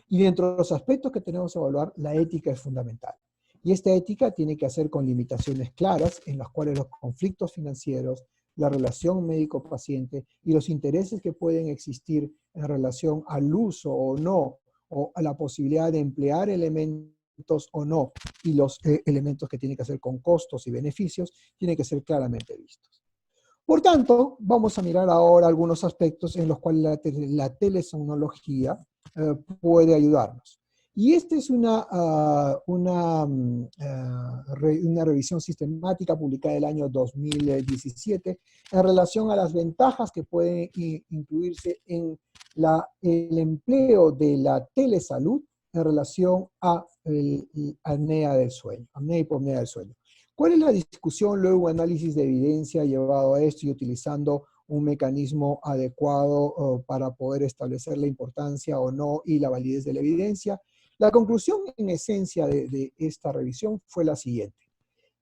Y dentro de los aspectos que tenemos que evaluar, la ética es fundamental. Y esta ética tiene que hacer con limitaciones claras en las cuales los conflictos financieros, la relación médico-paciente y los intereses que pueden existir en relación al uso o no, o a la posibilidad de emplear elementos o no, y los elementos que tienen que hacer con costos y beneficios, tienen que ser claramente vistos. Por tanto, vamos a mirar ahora algunos aspectos en los cuales la telesomnología puede ayudarnos. Y esta es una revisión sistemática publicada el año 2017 en relación a las ventajas que pueden incluirse en el empleo de la telesalud en relación a apnea del sueño, apnea y hipopnea del sueño. ¿Cuál es la discusión, luego análisis de evidencia llevado a esto y utilizando un mecanismo adecuado para poder establecer la importancia o no y la validez de la evidencia? La conclusión en esencia de esta revisión fue la siguiente.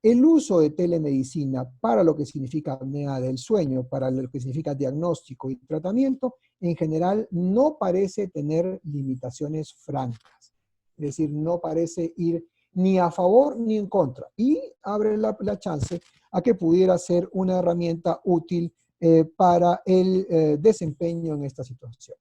El uso de telemedicina para lo que significa apnea del sueño, para lo que significa diagnóstico y tratamiento, en general no parece tener limitaciones francas. Es decir, no parece ir ni a favor ni en contra. Y abre la chance a que pudiera ser una herramienta útil para el desempeño en esta situación.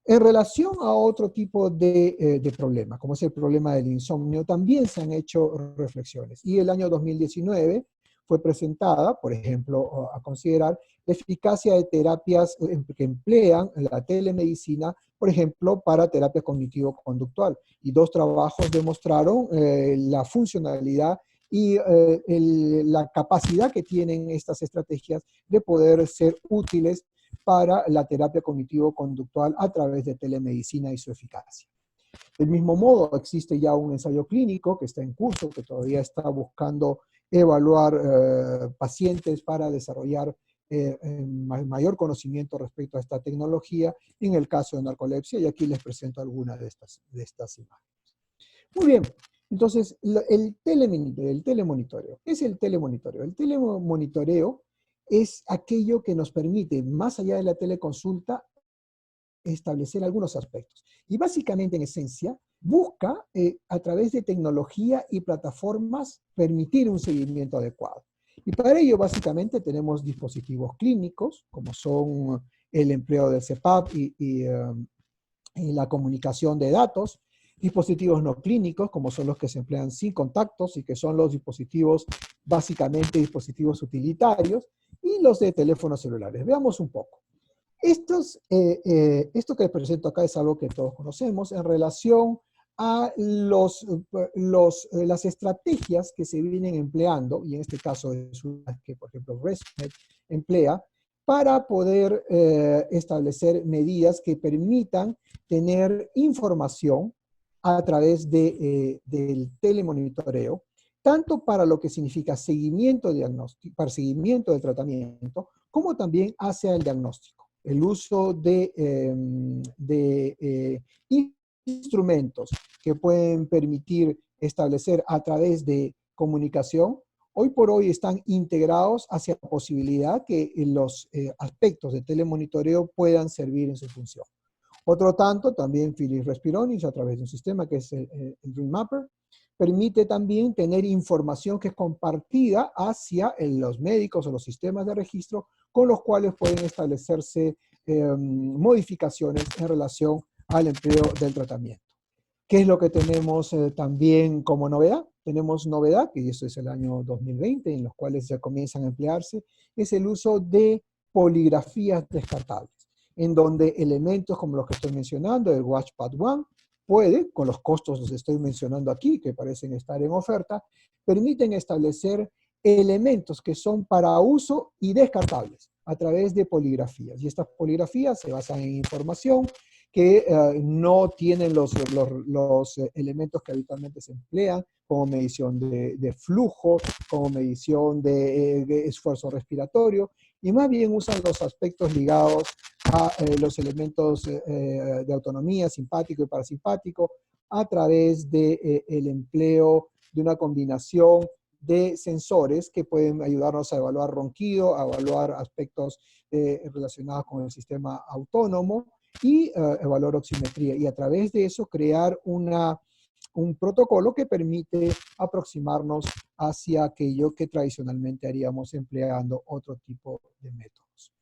En relación a otro tipo de problema, como es el problema del insomnio, también se han hecho reflexiones. Y el año 2019 fue presentada, por ejemplo, a considerar la eficacia de terapias que emplean la telemedicina, por ejemplo, para terapia cognitivo-conductual. Y 2 trabajos demostraron la funcionalidad y la capacidad que tienen estas estrategias de poder ser útiles para la terapia cognitivo-conductual a través de telemedicina y su eficacia. Del mismo modo, existe ya un ensayo clínico que está en curso, que todavía está buscando evaluar pacientes para desarrollar mayor conocimiento respecto a esta tecnología en el caso de narcolepsia, y aquí les presento algunas de estas imágenes. Muy bien, entonces, el telemonitoreo. ¿Qué es el telemonitoreo? El telemonitoreo es aquello que nos permite, más allá de la teleconsulta, establecer algunos aspectos. Y básicamente, en esencia, busca a través de tecnología y plataformas permitir un seguimiento adecuado. Y para ello, básicamente, tenemos dispositivos clínicos, como son el empleo del CPAP y la comunicación de datos, dispositivos no clínicos, como son los que se emplean sin contactos y que son los dispositivos, básicamente dispositivos utilitarios, y los de teléfonos celulares. Veamos un poco. Esto que les presento acá es algo que todos conocemos en relación a las estrategias que se vienen empleando, y en este caso es una que, por ejemplo, ResMed emplea, para poder establecer medidas que permitan tener información a través del telemonitoreo, tanto para lo que significa seguimiento diagnóstico, para seguimiento del tratamiento, como también hacia el diagnóstico. El uso de instrumentos que pueden permitir establecer a través de comunicación, hoy por hoy están integrados hacia la posibilidad que los aspectos de telemonitoreo puedan servir en su función. Otro tanto, también Philips Respironics, a través de un sistema que es el Dream Mapper, permite también tener información que es compartida hacia los médicos o los sistemas de registro con los cuales pueden establecerse modificaciones en relación al empleo del tratamiento. ¿Qué es lo que tenemos también como novedad? Tenemos novedad, que eso es el año 2020, en los cuales ya comienzan a emplearse, es el uso de poligrafías descartables, en donde elementos como los que estoy mencionando, el Watchpad One, puede, con los costos los estoy mencionando aquí, que parecen estar en oferta, permiten establecer elementos que son para uso y descartables a través de poligrafías. Y estas poligrafías se basan en información que no tienen los elementos que habitualmente se emplean, como medición de flujo, como medición de esfuerzo respiratorio, y más bien usan los aspectos ligados a los elementos de autonomía, simpático y parasimpático, a través del empleo de una combinación de sensores que pueden ayudarnos a evaluar ronquido, a evaluar aspectos relacionados con el sistema autónomo y evaluar oximetría. Y a través de eso crear un protocolo que permite aproximarnos hacia aquello que tradicionalmente haríamos empleando otro tipo de métodos.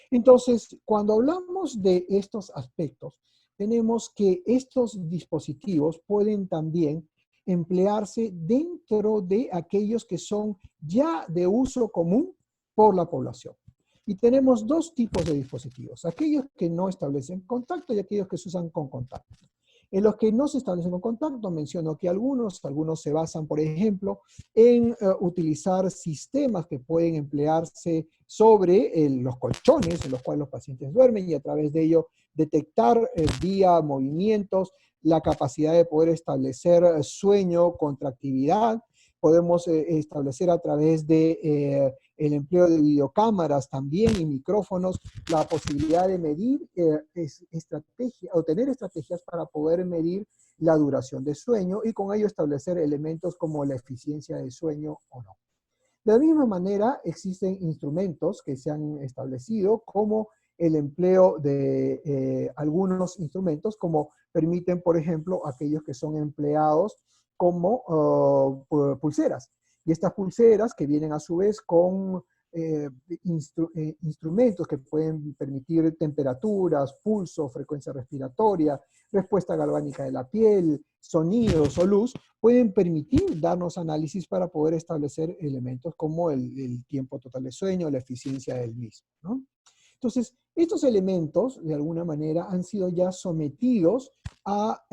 Entonces, cuando hablamos de estos aspectos, tenemos que estos dispositivos pueden también emplearse dentro de aquellos que son ya de uso común por la población. Y tenemos dos tipos de dispositivos, aquellos que no establecen contacto y aquellos que se usan con contacto. En los que no se establecen con contacto, menciono que algunos se basan, por ejemplo, en utilizar sistemas que pueden emplearse sobre los colchones en los cuales los pacientes duermen y a través de ello detectar vía movimientos la capacidad de poder establecer sueño, contractividad. Podemos establecer a través de el empleo de videocámaras también y micrófonos la posibilidad de medir o tener estrategias para poder medir la duración de sueño y con ello establecer elementos como la eficiencia de sueño o no. De la misma manera, existen instrumentos que se han establecido como el empleo de algunos instrumentos como permiten, por ejemplo, aquellos que son empleados como pulseras. Y estas pulseras que vienen a su vez con instrumentos que pueden permitir temperaturas, pulso, frecuencia respiratoria, respuesta galvánica de la piel, sonidos o luz, pueden permitir darnos análisis para poder establecer elementos como el tiempo total de sueño, la eficiencia del mismo, ¿no? Entonces, estos elementos, de alguna manera, han sido ya sometidos a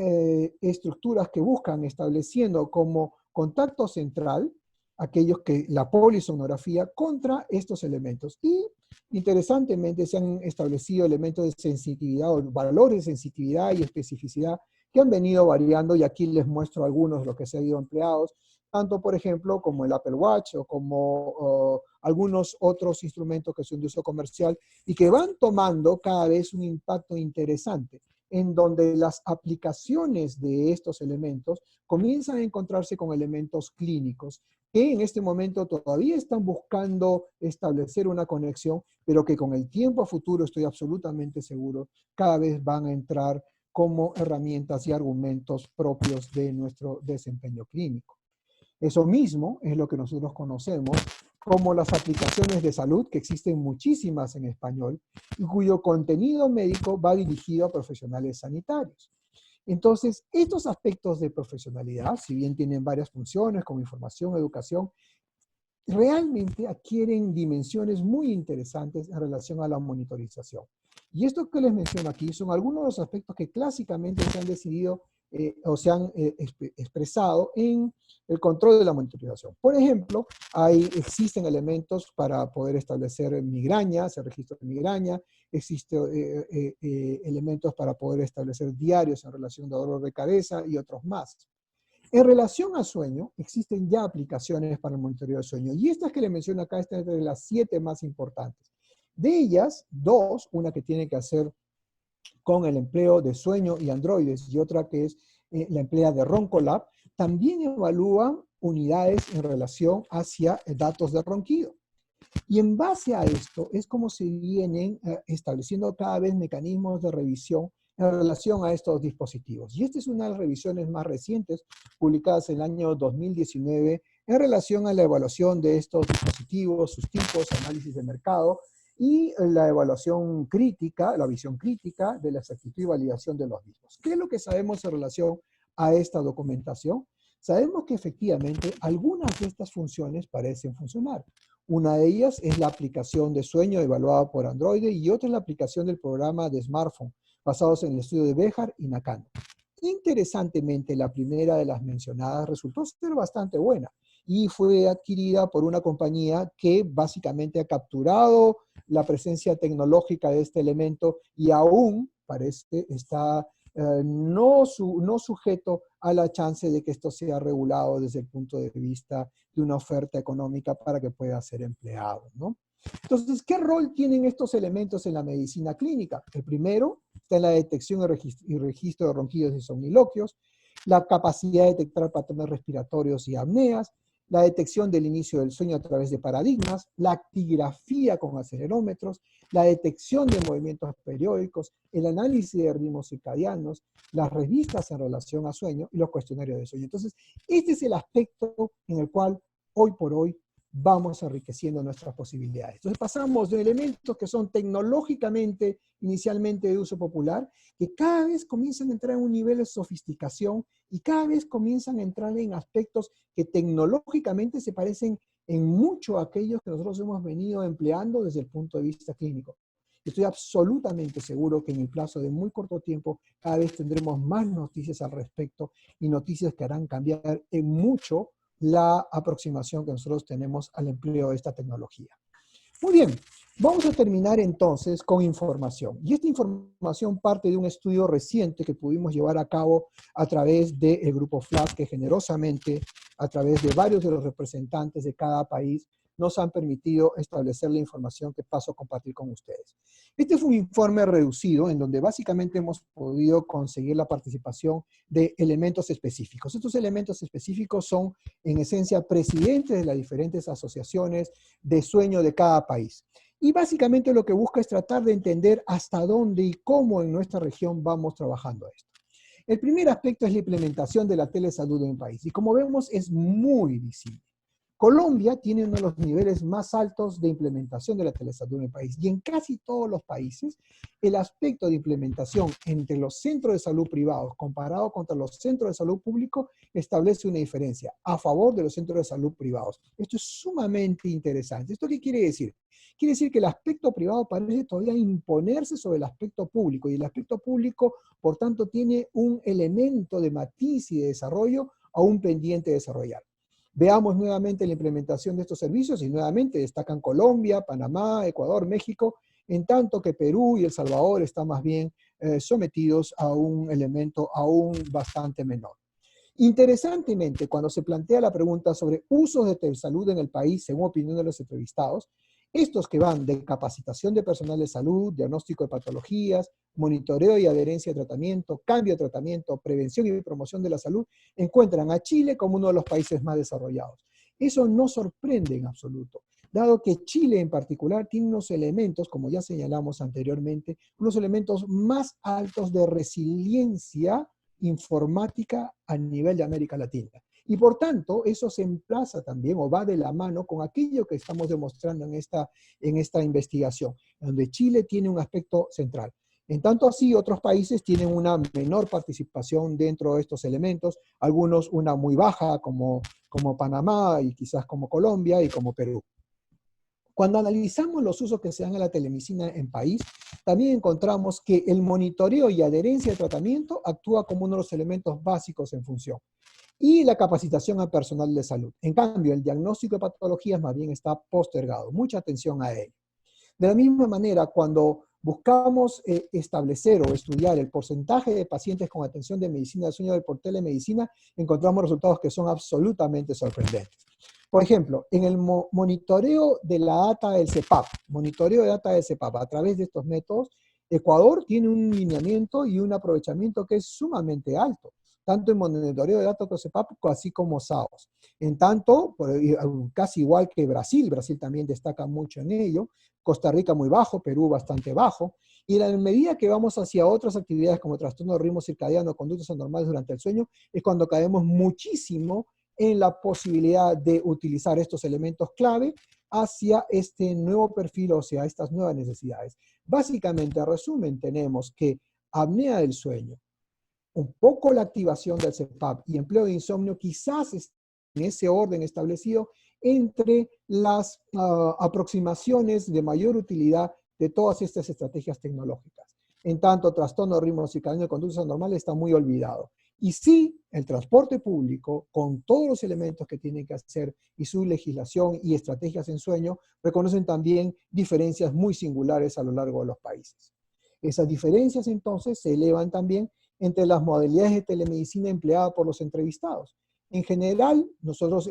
estructuras que buscan estableciendo como contacto central aquellos que la polisonografía contra estos elementos. Y, interesantemente, se han establecido elementos de sensitividad o valores de sensitividad y especificidad que han venido variando, y aquí les muestro algunos de los que se han ido empleados, tanto, por ejemplo, como el Apple Watch o como algunos otros instrumentos que son de uso comercial y que van tomando cada vez un impacto interesante, en donde las aplicaciones de estos elementos comienzan a encontrarse con elementos clínicos que en este momento todavía están buscando establecer una conexión, pero que con el tiempo a futuro, estoy absolutamente seguro, cada vez van a entrar como herramientas y argumentos propios de nuestro desempeño clínico. Eso mismo es lo que nosotros conocemos como las aplicaciones de salud, que existen muchísimas en español, y cuyo contenido médico va dirigido a profesionales sanitarios. Entonces, estos aspectos de profesionalidad, si bien tienen varias funciones como información, educación, realmente adquieren dimensiones muy interesantes en relación a la monitorización. Y esto que les menciono aquí son algunos de los aspectos que clásicamente se han decidido o se han expresado en el control de la monitorización. Por ejemplo, existen elementos para poder establecer migrañas, el registro de migraña, existen elementos para poder establecer diarios en relación a dolor de cabeza y otros más. En relación a sueño, existen ya aplicaciones para el monitoreo del sueño, y estas que les menciono acá están entre las 7 más importantes. De ellas, 2, una que tiene que hacer con el empleo de sueño y androides, y otra que es la emplea de Roncolab, también evalúan unidades en relación hacia datos de ronquido. Y en base a esto es como se vienen estableciendo cada vez mecanismos de revisión en relación a estos dispositivos. Y esta es una de las revisiones más recientes, publicadas en el año 2019, en relación a la evaluación de estos dispositivos, sus tipos, análisis de mercado, y la evaluación crítica, la visión crítica de la exactitud y validación de los mismos. ¿Qué es lo que sabemos en relación a esta documentación? Sabemos que efectivamente algunas de estas funciones parecen funcionar. Una de ellas es la aplicación de sueño evaluada por Android y otra es la aplicación del programa de smartphone basados en el estudio de Bejar y Nakano. Interesantemente, la primera de las mencionadas resultó ser bastante buena y fue adquirida por una compañía que básicamente ha capturado la presencia tecnológica de este elemento y aún parece está no sujeto a la chance de que esto sea regulado desde el punto de vista de una oferta económica para que pueda ser empleado, ¿no? Entonces, ¿qué rol tienen estos elementos en la medicina clínica? El primero está en la detección y registro de ronquidos y somniloquios, la capacidad de detectar patrones respiratorios y apneas, la detección del inicio del sueño a través de paradigmas, la actigrafía con acelerómetros, la detección de movimientos periódicos, el análisis de ritmos circadianos, las revistas en relación a sueño y los cuestionarios de sueño. Entonces, este es el aspecto en el cual hoy por hoy vamos enriqueciendo nuestras posibilidades. Entonces pasamos de elementos que son tecnológicamente, inicialmente de uso popular, que cada vez comienzan a entrar en un nivel de sofisticación y cada vez comienzan a entrar en aspectos que tecnológicamente se parecen en mucho a aquellos que nosotros hemos venido empleando desde el punto de vista clínico. Estoy absolutamente seguro que en el plazo de muy corto tiempo cada vez tendremos más noticias al respecto y noticias que harán cambiar en mucho la aproximación que nosotros tenemos al empleo de esta tecnología. Muy bien, vamos a terminar entonces con información. Y esta información parte de un estudio reciente que pudimos llevar a cabo a través del grupo FLAP, que generosamente, a través de varios de los representantes de cada país, nos han permitido establecer la información que paso a compartir con ustedes. Este fue un informe reducido en donde básicamente hemos podido conseguir la participación de elementos específicos. Estos elementos específicos son, en esencia, presidentes de las diferentes asociaciones de sueño de cada país. Y básicamente lo que busca es tratar de entender hasta dónde y cómo en nuestra región vamos trabajando esto. El primer aspecto es la implementación de la telesalud en el país. Y como vemos, es muy visible. Colombia tiene uno de los niveles más altos de implementación de la telesalud en el país. Y en casi todos los países, el aspecto de implementación entre los centros de salud privados comparado contra los centros de salud públicos establece una diferencia a favor de los centros de salud privados. Esto es sumamente interesante. ¿Esto qué quiere decir? Quiere decir que el aspecto privado parece todavía imponerse sobre el aspecto público. Y el aspecto público, por tanto, tiene un elemento de matiz y de desarrollo aún pendiente de desarrollar. Veamos nuevamente la implementación de estos servicios y nuevamente destacan Colombia, Panamá, Ecuador, México, en tanto que Perú y El Salvador están más bien sometidos a un elemento aún bastante menor. Interesantemente, cuando se plantea la pregunta sobre usos de telesalud en el país, según opinión de los entrevistados, estos que van de capacitación de personal de salud, diagnóstico de patologías, monitoreo y adherencia a tratamiento, cambio de tratamiento, prevención y promoción de la salud, encuentran a Chile como uno de los países más desarrollados. Eso no sorprende en absoluto, dado que Chile en particular tiene unos elementos, como ya señalamos anteriormente, unos elementos más altos de resiliencia informática a nivel de América Latina. Y por tanto, eso se emplaza también o va de la mano con aquello que estamos demostrando en esta investigación, donde Chile tiene un aspecto central. En tanto así, otros países tienen una menor participación dentro de estos elementos, algunos una muy baja como Panamá y quizás como Colombia y como Perú. Cuando analizamos los usos que se dan en la telemedicina en país, también encontramos que el monitoreo y adherencia al tratamiento actúa como uno de los elementos básicos en función. Y la capacitación al personal de salud. En cambio, el diagnóstico de patologías más bien está postergado. Mucha atención a ello. De la misma manera, cuando buscamos establecer o estudiar el porcentaje de pacientes con atención de medicina del sueño por telemedicina, encontramos resultados que son absolutamente sorprendentes. Por ejemplo, en el monitoreo de la data del CEPAP, a través de estos métodos, Ecuador tiene un lineamiento y un aprovechamiento que es sumamente alto, tanto en monitoreo de datos de CEPAP, así como SAOS. En tanto, casi igual que Brasil también destaca mucho en ello, Costa Rica muy bajo, Perú bastante bajo, y en medida que vamos hacia otras actividades como trastorno de ritmo circadiano, conductas anormales durante el sueño, es cuando caemos muchísimo en la posibilidad de utilizar estos elementos clave hacia este nuevo perfil, o sea, estas nuevas necesidades. Básicamente, en resumen, tenemos que apnea del sueño, un poco la activación del CEPAP y empleo de insomnio quizás en ese orden establecido entre las aproximaciones de mayor utilidad de todas estas estrategias tecnológicas. En tanto, trastorno de ritmo circadiano y conductas anormales está muy olvidado. Y sí, el transporte público, con todos los elementos que tiene que hacer y su legislación y estrategias en sueño, reconocen también diferencias muy singulares a lo largo de los países. Esas diferencias entonces se elevan también entre las modalidades de telemedicina empleadas por los entrevistados. En general, nosotros,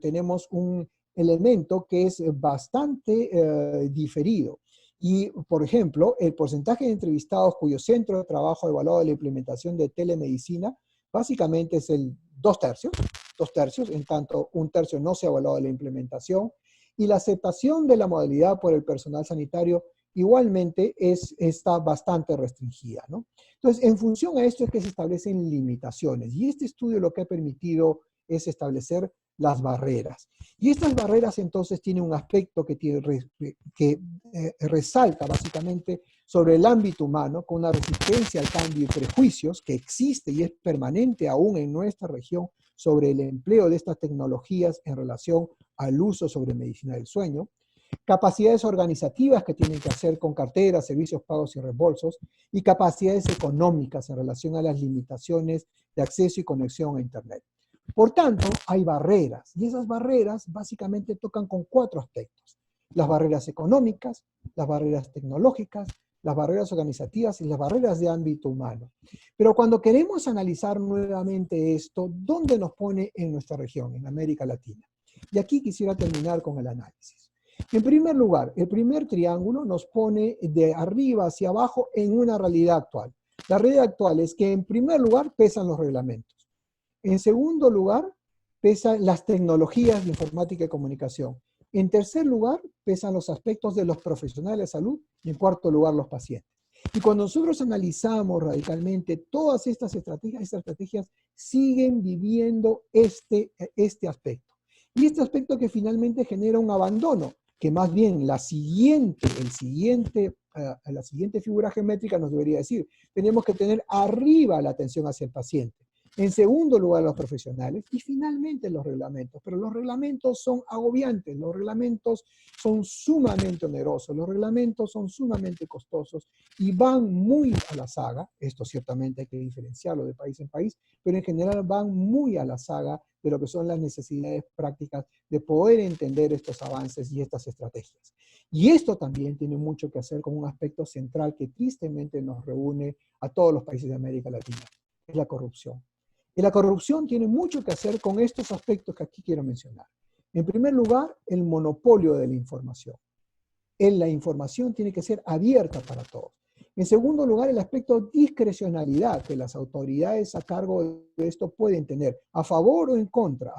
tenemos un elemento que es bastante diferido. Y, por ejemplo, el porcentaje de entrevistados cuyo centro de trabajo ha evaluado la implementación de telemedicina, básicamente es el 2/3, en tanto 1/3 no se ha evaluado la implementación, y la aceptación de la modalidad por el personal sanitario igualmente está bastante restringida, ¿no? Entonces, en función a esto es que se establecen limitaciones, y este estudio lo que ha permitido es establecer las barreras. Y estas barreras entonces tienen un aspecto que resalta básicamente sobre el ámbito humano, con una resistencia al cambio y prejuicios que existe y es permanente aún en nuestra región sobre el empleo de estas tecnologías en relación al uso sobre medicina del sueño, capacidades organizativas que tienen que hacer con carteras, servicios pagos y reembolsos, y capacidades económicas en relación a las limitaciones de acceso y conexión a Internet. Por tanto, hay barreras, y esas barreras básicamente tocan con 4 aspectos: las barreras económicas, las barreras tecnológicas, las barreras organizativas y las barreras de ámbito humano. Pero cuando queremos analizar nuevamente esto, ¿dónde nos pone en nuestra región, en América Latina? Y aquí quisiera terminar con el análisis. En primer lugar, el primer triángulo nos pone de arriba hacia abajo en una realidad actual. La realidad actual es que en primer lugar pesan los reglamentos. En segundo lugar, pesan las tecnologías de informática y comunicación. En tercer lugar, pesan los aspectos de los profesionales de salud. Y en cuarto lugar, los pacientes. Y cuando nosotros analizamos radicalmente todas estas estrategias siguen viviendo este aspecto. Y este aspecto que finalmente genera un abandono, que más bien la siguiente figura geométrica nos debería decir: tenemos que tener arriba la atención hacia el paciente. En segundo lugar, los profesionales y finalmente los reglamentos. Pero los reglamentos son agobiantes, los reglamentos son sumamente onerosos, los reglamentos son sumamente costosos y van muy a la saga. Esto ciertamente hay que diferenciarlo de país en país, pero en general van muy a la saga de lo que son las necesidades prácticas de poder entender estos avances y estas estrategias. Y esto también tiene mucho que hacer con un aspecto central que tristemente nos reúne a todos los países de América Latina, es la corrupción. Y la corrupción tiene mucho que hacer con estos aspectos que aquí quiero mencionar. En primer lugar, el monopolio de la información. La información tiene que ser abierta para todos. En segundo lugar, el aspecto discrecionalidad que las autoridades a cargo de esto pueden tener, a favor o en contra,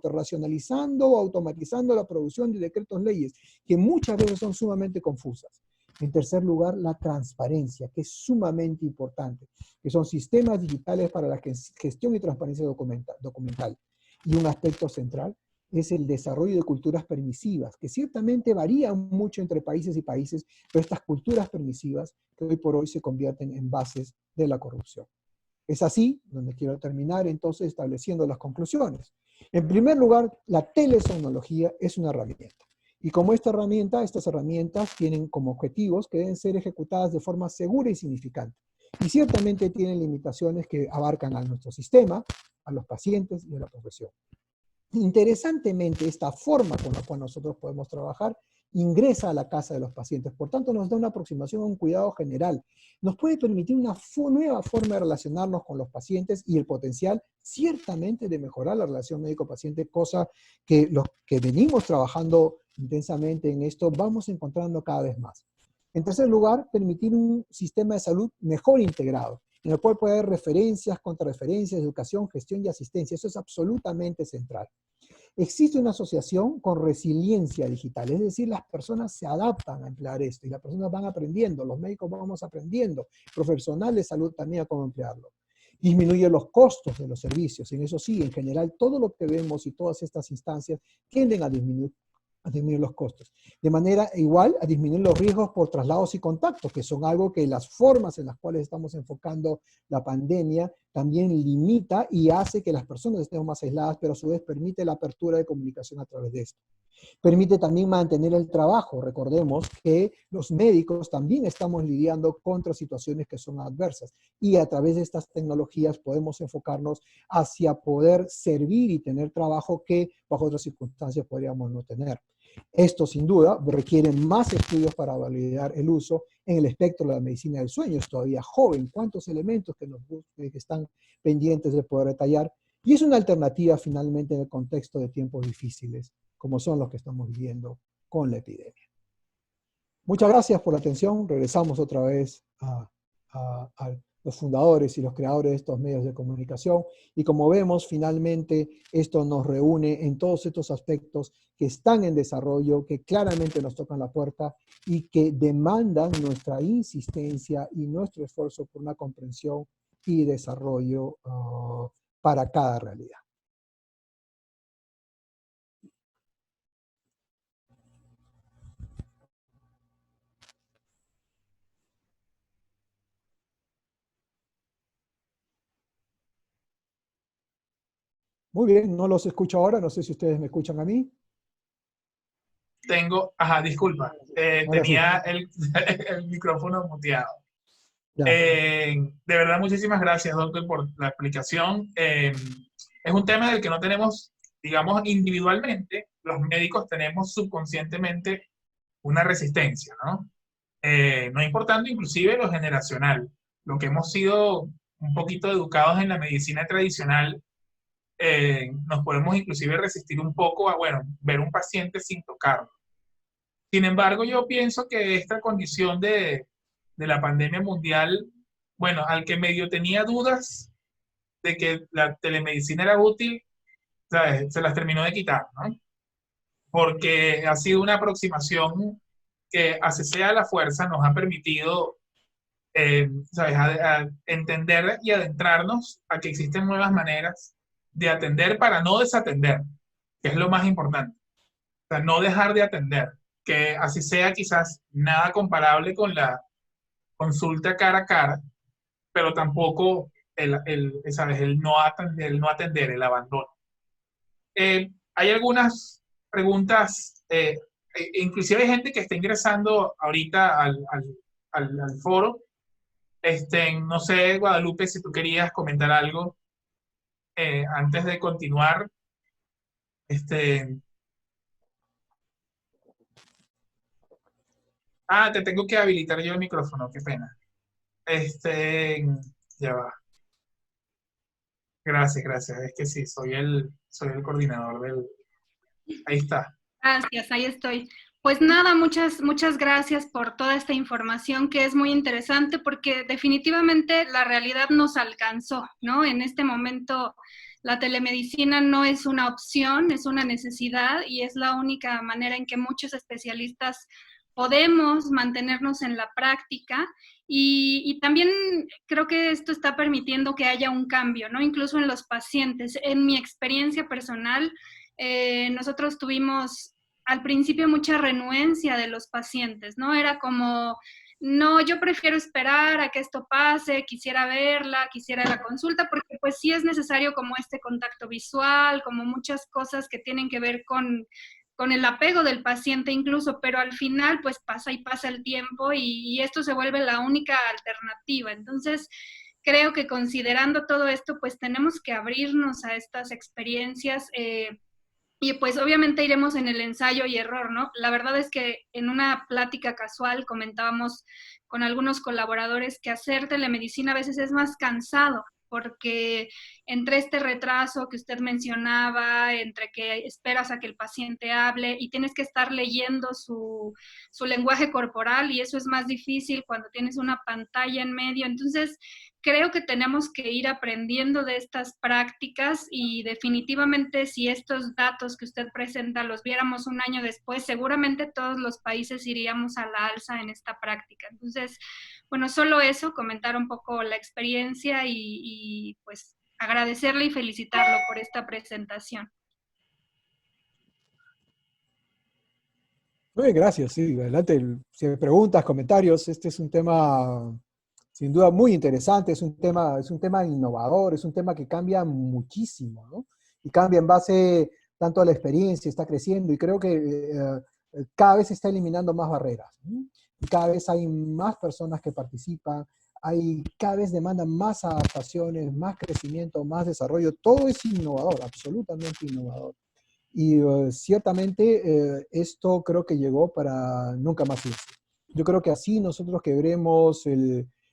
racionalizando o automatizando la producción de decretos leyes, que muchas veces son sumamente confusas. En tercer lugar, la transparencia, que es sumamente importante, que son sistemas digitales para la gestión y transparencia documental. Y un aspecto central es el desarrollo de culturas permisivas, que ciertamente varían mucho entre países y países, pero estas culturas permisivas que hoy por hoy se convierten en bases de la corrupción. Es así donde quiero terminar entonces estableciendo las conclusiones. En primer lugar, la telesomnología es una herramienta. Y como estas herramientas tienen como objetivos que deben ser ejecutadas de forma segura y significante. Y ciertamente tienen limitaciones que abarcan a nuestro sistema, a los pacientes y a la profesión. Interesantemente, esta forma con la cual nosotros podemos trabajar ingresa a la casa de los pacientes. Por tanto, nos da una aproximación a un cuidado general. Nos puede permitir una nueva forma de relacionarnos con los pacientes y el potencial, ciertamente, de mejorar la relación médico-paciente, cosa que los que venimos trabajando intensamente en esto vamos encontrando cada vez más. En tercer lugar, permitir un sistema de salud mejor integrado, en el cual puede haber referencias, contrarreferencias, educación, gestión y asistencia. Eso es absolutamente central. Existe una asociación con resiliencia digital, es decir, las personas se adaptan a emplear esto y las personas van aprendiendo, los médicos vamos aprendiendo, profesionales de salud también a cómo emplearlo. Disminuye los costos de los servicios, en eso sí, en general todo lo que vemos y todas estas instancias tienden a disminuir los costos. De manera igual a disminuir los riesgos por traslados y contactos, que son algo que las formas en las cuales estamos enfocando la pandemia también limita y hace que las personas estén más aisladas, pero a su vez permite la apertura de comunicación a través de esto. Permite también mantener el trabajo. Recordemos que los médicos también estamos lidiando contra situaciones que son adversas y a través de estas tecnologías podemos enfocarnos hacia poder servir y tener trabajo que bajo otras circunstancias podríamos no tener. Esto sin duda requiere más estudios para validar el uso en el espectro de la medicina del sueño. Es todavía joven, cuántos elementos que están pendientes de poder detallar. Y es una alternativa finalmente en el contexto de tiempos difíciles, como son los que estamos viviendo con la epidemia. Muchas gracias por la atención. Regresamos otra vez a los fundadores y los creadores de estos medios de comunicación. Y como vemos, finalmente esto nos reúne en todos estos aspectos que están en desarrollo, que claramente nos tocan la puerta y que demandan nuestra insistencia y nuestro esfuerzo por una comprensión y desarrollo para cada realidad. Muy bien, no los escucho ahora, no sé si ustedes me escuchan a mí. Disculpa, Ahora sí, tenía el micrófono muteado. ya. De verdad, muchísimas gracias, doctor, por la explicación. Es un tema del que no tenemos, digamos, individualmente, los médicos tenemos subconscientemente una resistencia, ¿no? No importando inclusive lo generacional, lo que hemos sido un poquito educados en la medicina tradicional, nos podemos inclusive resistir un poco a, bueno, ver un paciente sin tocarlo. Sin embargo, yo pienso que esta condición de la pandemia mundial, bueno, al que medio tenía dudas de que la telemedicina era útil, ¿sabes? Se las terminó de quitar, ¿no? Porque ha sido una aproximación que, así sea a la fuerza, nos ha permitido, ¿sabes? A entender y adentrarnos a que existen nuevas maneras de atender para no desatender, que es lo más importante. O sea, no dejar de atender, que así sea quizás nada comparable con la consulta cara a cara, pero tampoco ¿sabes? El no atender, el abandono. Hay algunas preguntas, inclusive hay gente que está ingresando ahorita al foro. No sé, Guadalupe, si tú querías comentar algo antes de continuar. Este, Te tengo que habilitar yo el micrófono, qué pena. Este, ya va. Gracias, gracias. Es que sí, soy el coordinador del. Ahí está. Gracias, ahí estoy. Pues nada, muchas gracias por toda esta información que es muy interesante porque definitivamente la realidad nos alcanzó, ¿no? En este momento la telemedicina no es una opción, es una necesidad y es la única manera en que muchos especialistas podemos mantenernos en la práctica y también creo que esto está permitiendo que haya un cambio, ¿no? Incluso en los pacientes. En mi experiencia personal, nosotros tuvimos al principio mucha renuencia de los pacientes, ¿no? Era como, no, yo prefiero esperar a que esto pase, quisiera verla, quisiera la consulta, porque pues sí es necesario como este contacto visual, como muchas cosas que tienen que ver con el apego del paciente incluso, pero al final pues pasa y pasa el tiempo y esto se vuelve la única alternativa. Entonces, creo que considerando todo esto, pues tenemos que abrirnos a estas experiencias. Y pues obviamente iremos en el ensayo y error, ¿no? La verdad es que en una plática casual comentábamos con algunos colaboradores que hacer telemedicina a veces es más cansado, porque entre este retraso que usted mencionaba, entre que esperas a que el paciente hable y tienes que estar leyendo su lenguaje corporal y eso es más difícil cuando tienes una pantalla en medio. Entonces, creo que tenemos que ir aprendiendo de estas prácticas y definitivamente si estos datos que usted presenta los viéramos un año después, seguramente todos los países iríamos a la alza en esta práctica. Entonces, bueno, solo eso, comentar un poco la experiencia y pues agradecerle y felicitarlo por esta presentación. Muy bien, gracias. Sí, adelante. Si me preguntas, comentarios, este es un tema sin duda muy interesante, es un tema innovador, es un tema que cambia muchísimo, ¿no? Y cambia en base tanto a la experiencia, está creciendo y creo que cada vez se está eliminando más barreras, ¿no? Y cada vez hay más personas que participan, cada vez demandan más adaptaciones, más crecimiento, más desarrollo, todo es innovador, absolutamente innovador. Y ciertamente esto creo que llegó para nunca más irse. Yo creo que así nosotros quebremos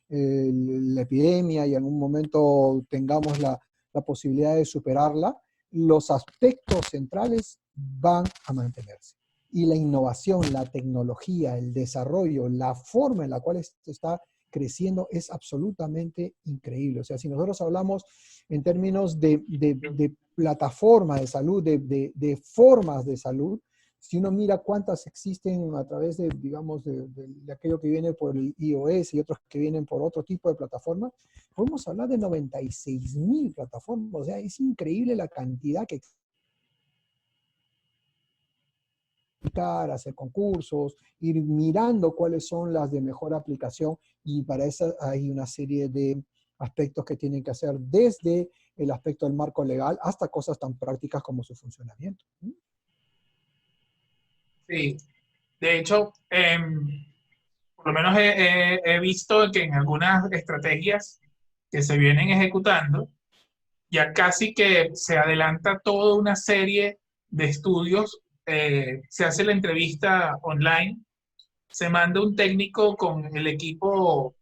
la epidemia y en algún momento tengamos la posibilidad de superarla, los aspectos centrales van a mantenerse. Y la innovación, la tecnología, el desarrollo, la forma en la cual esto está creciendo es absolutamente increíble. O sea, si nosotros hablamos en términos de plataforma de salud, de formas de salud, si uno mira cuántas existen a través de, digamos, de aquello que viene por el iOS y otros que vienen por otro tipo de plataforma, podemos hablar de 96.000 plataformas. O sea, es increíble la cantidad que hacer concursos, ir mirando cuáles son las de mejor aplicación y para eso hay una serie aspectos que tienen que hacer desde el aspecto del marco legal hasta cosas tan prácticas como su funcionamiento. Sí, de hecho, por lo menos he visto que en algunas estrategias que se vienen ejecutando, ya casi que se adelanta toda una serie de estudios, se hace la entrevista online, se manda un técnico con el equipo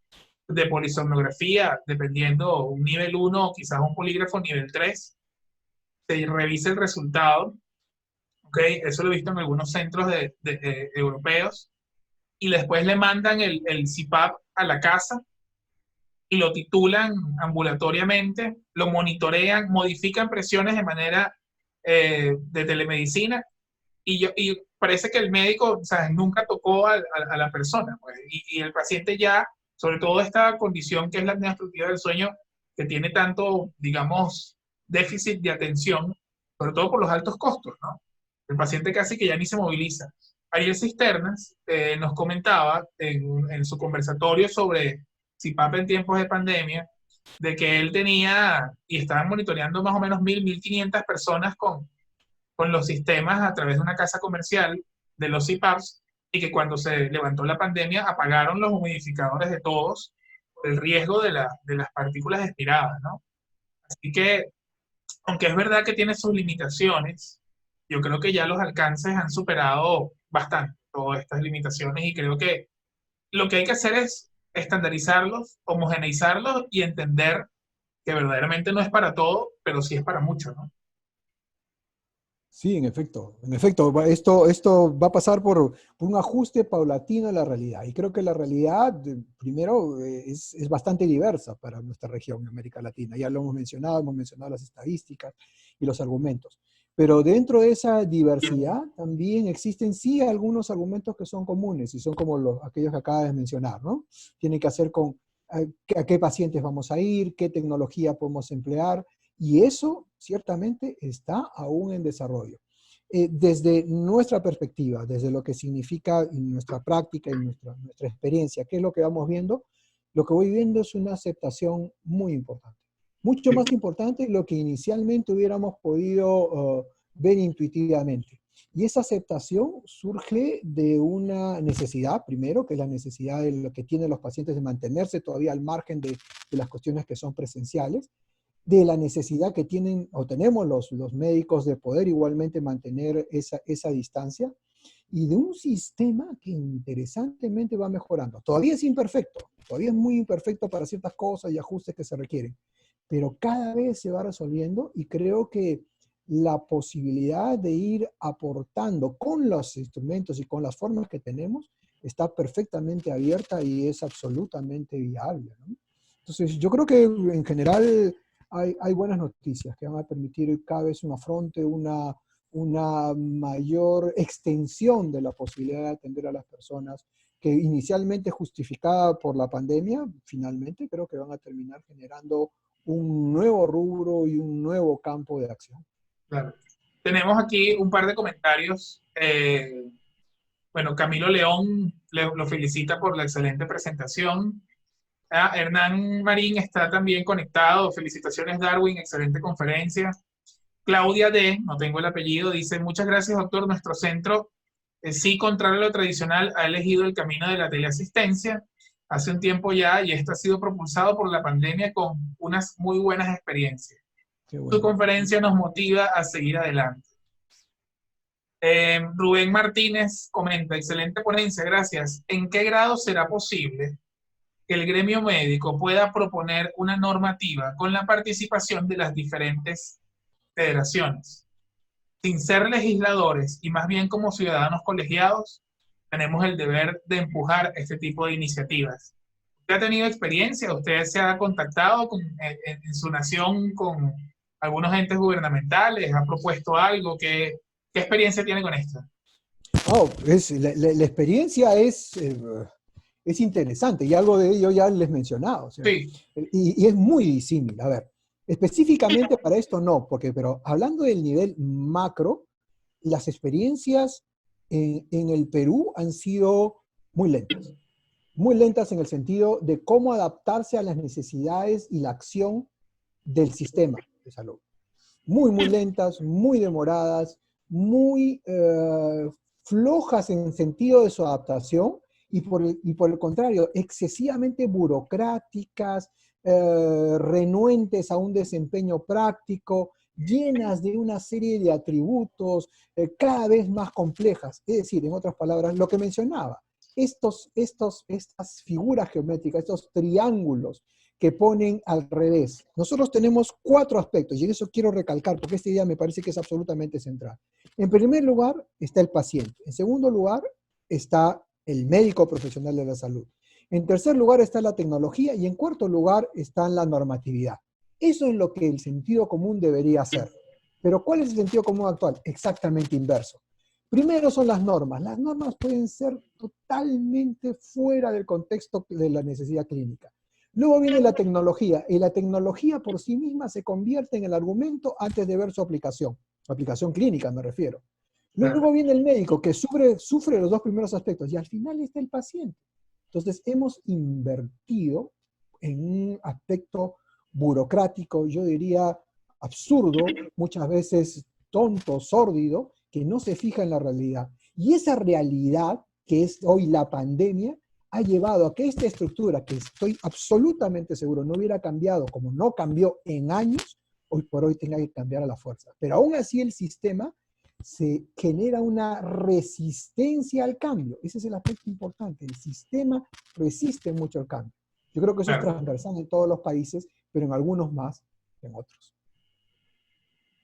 de polisomnografía, dependiendo un nivel 1 o quizás un polígrafo nivel 3, se revisa el resultado, ¿ok? Eso lo he visto en algunos centros europeos, y después le mandan el CPAP a la casa y lo titulan ambulatoriamente, lo monitorean, modifican presiones de manera de telemedicina, y parece que el médico, o sea, nunca tocó a la persona, pues, y el paciente ya, sobre todo esta condición que es la apnea obstructiva del sueño, que tiene tanto, digamos, déficit de atención, sobre todo por los altos costos, ¿no? El paciente casi que ya ni se moviliza. Ariel Cisternas nos comentaba en su conversatorio sobre CPAP en tiempos de pandemia, de que él tenía y estaban monitoreando más o menos 1.500 personas con los sistemas a través de una casa comercial de los CPAPs, y que cuando se levantó la pandemia apagaron los humidificadores de todos por el riesgo de las partículas expiradas, ¿no? Así que, aunque es verdad que tiene sus limitaciones, yo creo que ya los alcances han superado bastante todas estas limitaciones, y creo que lo que hay que hacer es estandarizarlos, homogeneizarlos y entender que verdaderamente no es para todo, pero sí es para mucho, ¿no? Sí, en efecto, esto va a pasar por un ajuste paulatino a la realidad. Y creo que la realidad, primero, es bastante diversa para nuestra región, en América Latina. Ya lo hemos mencionado las estadísticas y los argumentos. Pero dentro de esa diversidad también existen sí algunos argumentos que son comunes, y son como aquellos que acabas de mencionar, ¿no? Tienen que hacer con a qué pacientes vamos a ir, qué tecnología podemos emplear, y eso ciertamente está aún en desarrollo. Desde nuestra perspectiva, desde lo que significa en nuestra práctica y nuestra experiencia, ¿qué es lo que vamos viendo? Lo que voy viendo es una aceptación muy importante. Mucho más importante de lo que inicialmente hubiéramos podido ver intuitivamente. Y esa aceptación surge de una necesidad, primero, que es la necesidad de lo que tienen los pacientes de mantenerse todavía al margen de las cuestiones que son presenciales, de la necesidad que tienen o tenemos los médicos de poder igualmente mantener esa distancia, y de un sistema que interesantemente va mejorando. Todavía es imperfecto, todavía es muy imperfecto para ciertas cosas y ajustes que se requieren, pero cada vez se va resolviendo, y creo que la posibilidad de ir aportando con los instrumentos y con las formas que tenemos está perfectamente abierta y es absolutamente viable, ¿no? Entonces, yo creo que en general hay buenas noticias que van a permitir cada vez un afronte, una mayor extensión de la posibilidad de atender a las personas, que inicialmente justificada por la pandemia, finalmente creo que van a terminar generando un nuevo rubro y un nuevo campo de acción. Claro. Tenemos aquí un par de comentarios. Bueno, Camilo León lo felicita por la excelente presentación. Hernán Marín está también conectado. Felicitaciones, Darwin, excelente conferencia. Claudia D., no tengo el apellido, dice: muchas gracias, doctor. Nuestro centro, sí, contrario a lo tradicional, ha elegido el camino de la teleasistencia hace un tiempo ya, y esto ha sido propulsado por la pandemia con unas muy buenas experiencias. Bueno. Su conferencia nos motiva a seguir adelante. Rubén Martínez comenta: excelente ponencia, gracias. ¿En qué grado será posible que el gremio médico pueda proponer una normativa con la participación de las diferentes federaciones? Sin ser legisladores y más bien como ciudadanos colegiados, tenemos el deber de empujar este tipo de iniciativas. ¿Usted ha tenido experiencia? ¿Usted se ha contactado en su nación con algunos entes gubernamentales? ¿Ha propuesto algo? ¿Qué experiencia tiene con esto? Oh, la experiencia es interesante, y algo de ello ya les mencionaba. O sea, sí. Y es muy disímil. A ver, específicamente para esto no, pero hablando del nivel macro, las experiencias en el Perú han sido muy lentas. Muy lentas en el sentido de cómo adaptarse a las necesidades y la acción del sistema de salud. Muy lentas, muy demoradas, muy flojas en sentido de su adaptación y por el contrario, excesivamente burocráticas, renuentes a un desempeño práctico, llenas de una serie de atributos cada vez más complejas. Es decir, en otras palabras, lo que mencionaba, estas figuras geométricas, estos triángulos que ponen al revés. Nosotros tenemos 4 aspectos, y eso quiero recalcar, porque esta idea me parece que es absolutamente central. En primer lugar, está el paciente. En segundo lugar, está el médico profesional de la salud. En tercer lugar, está la tecnología, y en cuarto lugar, está la normatividad. Eso es lo que el sentido común debería hacer. Pero ¿cuál es el sentido común actual? Exactamente inverso. Primero son las normas. Las normas pueden ser totalmente fuera del contexto de la necesidad clínica. Luego viene la tecnología, y la tecnología por sí misma se convierte en el argumento antes de ver su aplicación clínica me refiero. Luego viene el médico que sufre los 2 primeros aspectos, y al final está el paciente. Entonces hemos invertido en un aspecto burocrático, yo diría absurdo, muchas veces tonto, sórdido, que no se fija en la realidad. Y esa realidad, que es hoy la pandemia, ha llevado a que esta estructura, que estoy absolutamente seguro no hubiera cambiado como no cambió en años, hoy por hoy tenga que cambiar a la fuerza. Pero aún así el sistema se genera una resistencia al cambio. Ese es el aspecto importante. El sistema resiste mucho al cambio. Yo creo que eso es transversal en todos los países, pero en algunos más que en otros.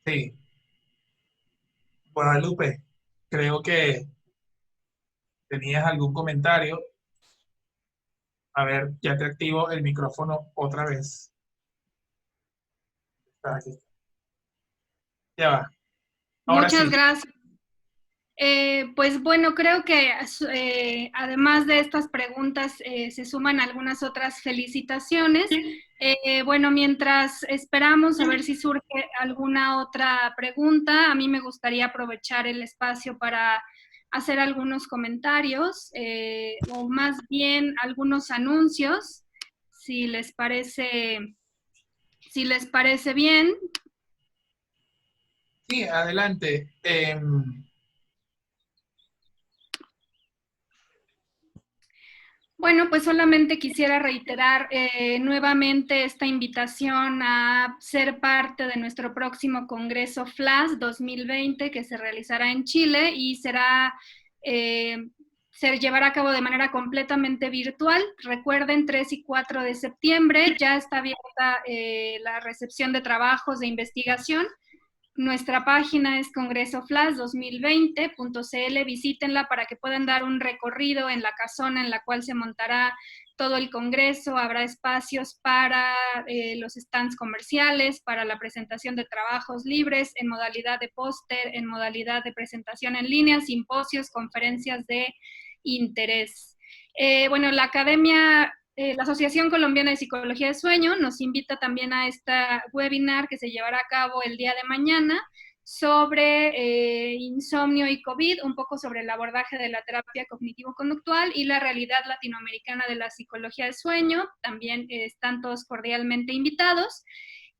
Sí. Guadalupe, creo que tenías algún comentario. A ver, ya te activo el micrófono otra vez. Está aquí. Ya va. Ahora Muchas sí. gracias. Pues bueno, creo que además de estas preguntas se suman algunas otras felicitaciones. Bueno, mientras esperamos a ver si surge alguna otra pregunta, a mí me gustaría aprovechar el espacio para hacer algunos comentarios o más bien algunos anuncios, si les parece bien. Sí, adelante. Bueno, pues solamente quisiera reiterar nuevamente esta invitación a ser parte de nuestro próximo Congreso FLAS 2020 que se realizará en Chile y se llevará a cabo de manera completamente virtual. Recuerden, 3 y 4 de septiembre ya está abierta la recepción de trabajos de investigación. Nuestra página es congresoflash2020.cl, visítenla para que puedan dar un recorrido en la casona en la cual se montará todo el congreso. Habrá espacios para los stands comerciales, para la presentación de trabajos libres, en modalidad de póster, en modalidad de presentación en línea, simposios, conferencias de interés. Bueno, la Asociación Colombiana de Psicología de Sueño nos invita también a esta webinar que se llevará a cabo el día de mañana sobre insomnio y COVID, un poco sobre el abordaje de la terapia cognitivo-conductual y la realidad latinoamericana de la psicología del sueño. También están todos cordialmente invitados.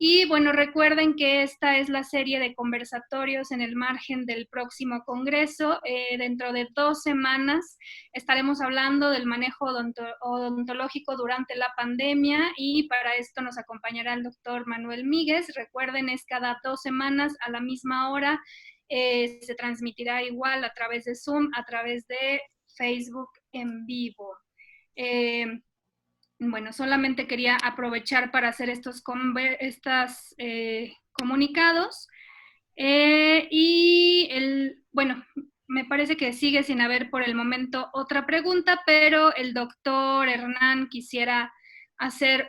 Y bueno, recuerden que esta es la serie de conversatorios en el margen del próximo congreso. Dentro de 2 semanas estaremos hablando del manejo odontológico durante la pandemia y para esto nos acompañará el doctor Manuel Míguez. Recuerden, es cada 2 semanas a la misma hora. Se transmitirá igual a través de Zoom, a través de Facebook en vivo. Bueno, solamente quería aprovechar para hacer estos comunicados. Bueno, me parece que sigue sin haber por el momento otra pregunta, pero el doctor Hernán quisiera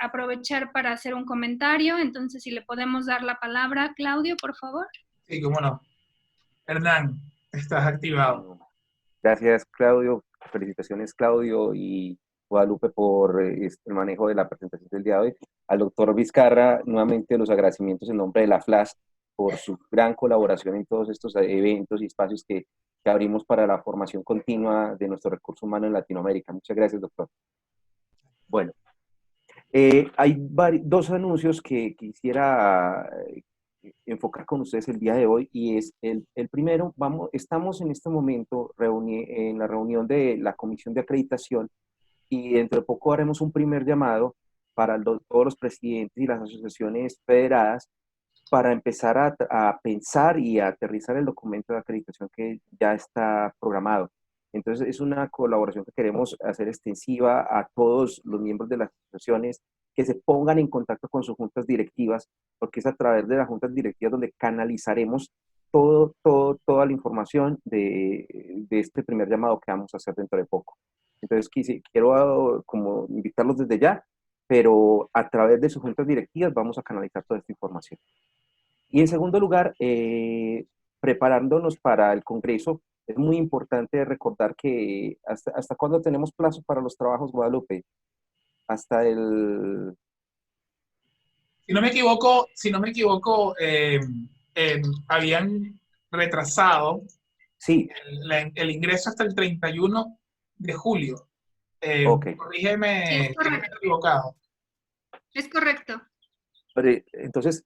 aprovechar para hacer un comentario. Entonces, si le podemos dar la palabra, Claudio, por favor. Sí, cómo no. Hernán, estás activado. Gracias, Claudio. Felicitaciones, Claudio y Guadalupe, por el manejo de la presentación del día de hoy. Al doctor Vizcarra, nuevamente los agradecimientos en nombre de la FLAS por su gran colaboración en todos estos eventos y espacios que que abrimos para la formación continua de nuestro recurso humano en Latinoamérica. Muchas gracias, doctor. Bueno, hay dos anuncios que quisiera enfocar con ustedes el día de hoy, y es el primero. Estamos en este momento en la reunión de la Comisión de Acreditación, y dentro de poco haremos un primer llamado para todos los presidentes y las asociaciones federadas para empezar a pensar y a aterrizar el documento de acreditación que ya está programado. Entonces, es una colaboración que queremos hacer extensiva a todos los miembros de las asociaciones, que se pongan en contacto con sus juntas directivas, porque es a través de las juntas directivas donde canalizaremos toda la información de este primer llamado que vamos a hacer dentro de poco. Entonces, quiero como invitarlos desde ya, pero a través de sus juntas directivas vamos a canalizar toda esta información. Y en segundo lugar, preparándonos para el Congreso, es muy importante recordar que hasta cuándo tenemos plazo para los trabajos, Guadalupe. Hasta el... Si no me equivoco, habían retrasado Sí. el ingreso hasta el 31 de julio. Okay. Corrígeme sí, si me he equivocado. Es correcto. Pero, entonces,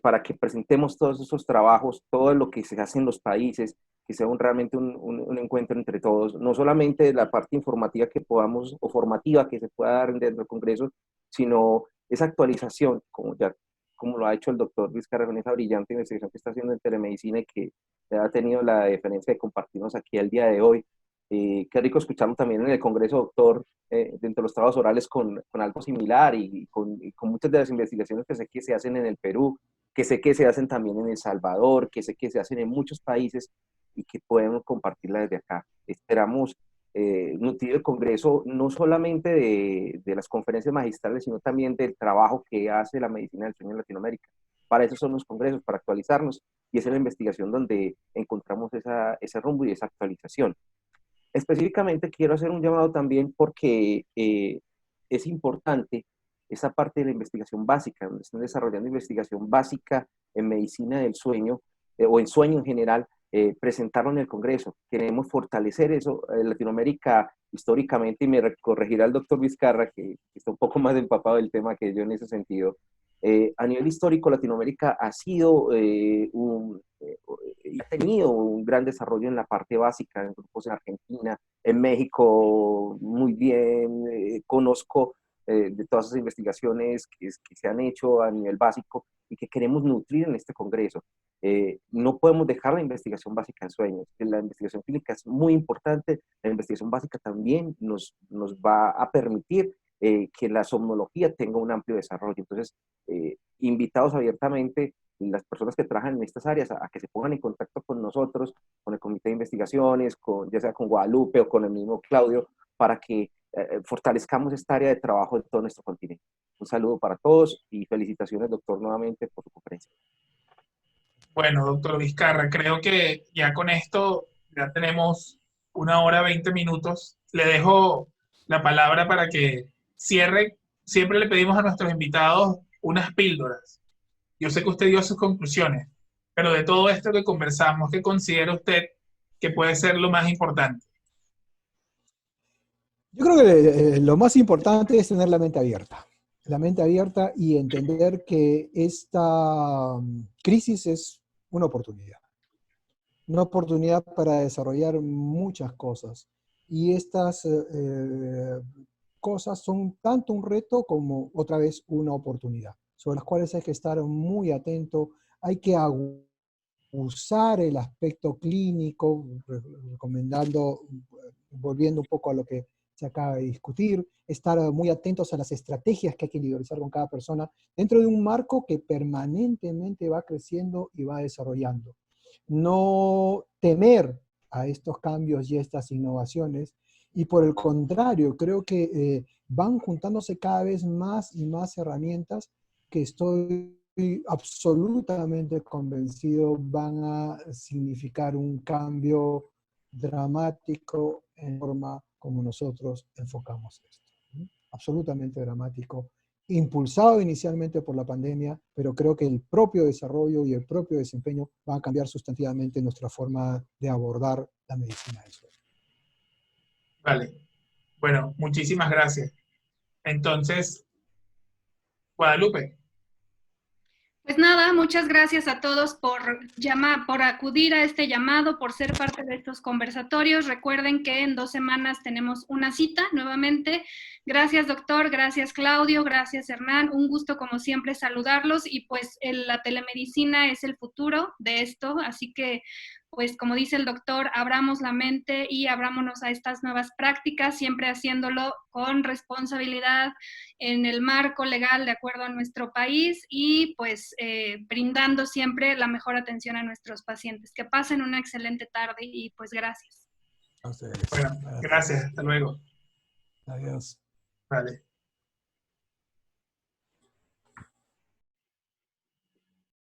para que presentemos todos esos trabajos, todo lo que se hace en los países, que sea realmente un encuentro entre todos, no solamente la parte informativa que podamos, o formativa que se pueda dar dentro del Congreso, sino esa actualización, como lo ha hecho el doctor Vizcarra con esa brillante investigación que está haciendo en telemedicina, y que ha tenido la deferencia de compartirnos aquí el día de hoy. Qué rico escucharlo también en el Congreso, doctor, dentro de los trabajos orales con algo similar, y con muchas de las investigaciones que sé que se hacen en el Perú, que sé que se hacen también en El Salvador, que sé que se hacen en muchos países, y que podemos compartirla desde acá. Esperamos nutrir el Congreso no solamente de las conferencias magistrales, sino también del trabajo que hace la medicina del sueño en Latinoamérica. Para eso son los congresos, para actualizarnos, y esa es la investigación donde encontramos ese rumbo y esa actualización. Específicamente quiero hacer un llamado también porque es importante esa parte de la investigación básica, donde están desarrollando investigación básica en medicina del sueño, o en sueño en general, presentarlo en el Congreso. Queremos fortalecer eso. Latinoamérica, históricamente, y me corregirá el doctor Vizcarra, que está un poco más empapado del tema que yo en ese sentido, a nivel histórico, Latinoamérica ha sido ha tenido un gran desarrollo en la parte básica, en grupos en Argentina, en México, muy bien. Conozco de todas esas investigaciones que se han hecho a nivel básico y que queremos nutrir en este Congreso. No podemos dejar la investigación básica en sueños. La investigación clínica es muy importante. La investigación básica también nos va a permitir que la somnología tenga un amplio desarrollo. Entonces, invitados abiertamente las personas que trabajan en estas áreas a que se pongan en contacto con nosotros, con el Comité de Investigaciones, ya sea con Guadalupe o con el mismo Claudio, para que fortalezcamos esta área de trabajo en todo nuestro continente. Un saludo para todos y felicitaciones, doctor, nuevamente por su conferencia. Bueno, doctor Vizcarra, creo que ya con esto ya tenemos 1 hora 20 minutos. Le dejo la palabra para que cierre. Siempre le pedimos a nuestros invitados unas píldoras. Yo sé que usted dio sus conclusiones, pero de todo esto que conversamos, ¿qué considera usted que puede ser lo más importante? Yo creo que lo más importante es tener la mente abierta y entender que esta crisis es una oportunidad para desarrollar muchas cosas. Y estas cosas son tanto un reto como otra vez una oportunidad, sobre las cuales hay que estar muy atento, hay que usar el aspecto clínico, recomendando, volviendo un poco a lo que se acaba de discutir, estar muy atentos a las estrategias que hay que individualizar con cada persona, dentro de un marco que permanentemente va creciendo y va desarrollando. No temer a estos cambios y estas innovaciones, y por el contrario, creo que van juntándose cada vez más y más herramientas que estoy absolutamente convencido van a significar un cambio dramático en la forma como nosotros enfocamos esto. Absolutamente dramático, impulsado inicialmente por la pandemia, pero creo que el propio desarrollo y el propio desempeño van a cambiar sustantivamente nuestra forma de abordar la medicina del sueño. Vale. Bueno, muchísimas gracias. Entonces, Guadalupe. Pues nada, muchas gracias a todos por acudir a este llamado, por ser parte de estos conversatorios. Recuerden que en 2 semanas tenemos una cita nuevamente. Gracias, doctor, gracias, Claudio, gracias, Hernán. Un gusto, como siempre, saludarlos. Y pues la telemedicina es el futuro de esto, así que pues como dice el doctor, abramos la mente y abrámonos a estas nuevas prácticas, siempre haciéndolo con responsabilidad en el marco legal de acuerdo a nuestro país y pues brindando siempre la mejor atención a nuestros pacientes. Que pasen una excelente tarde y pues gracias. A ustedes. Bueno, gracias. Hasta luego. Adiós. Vale.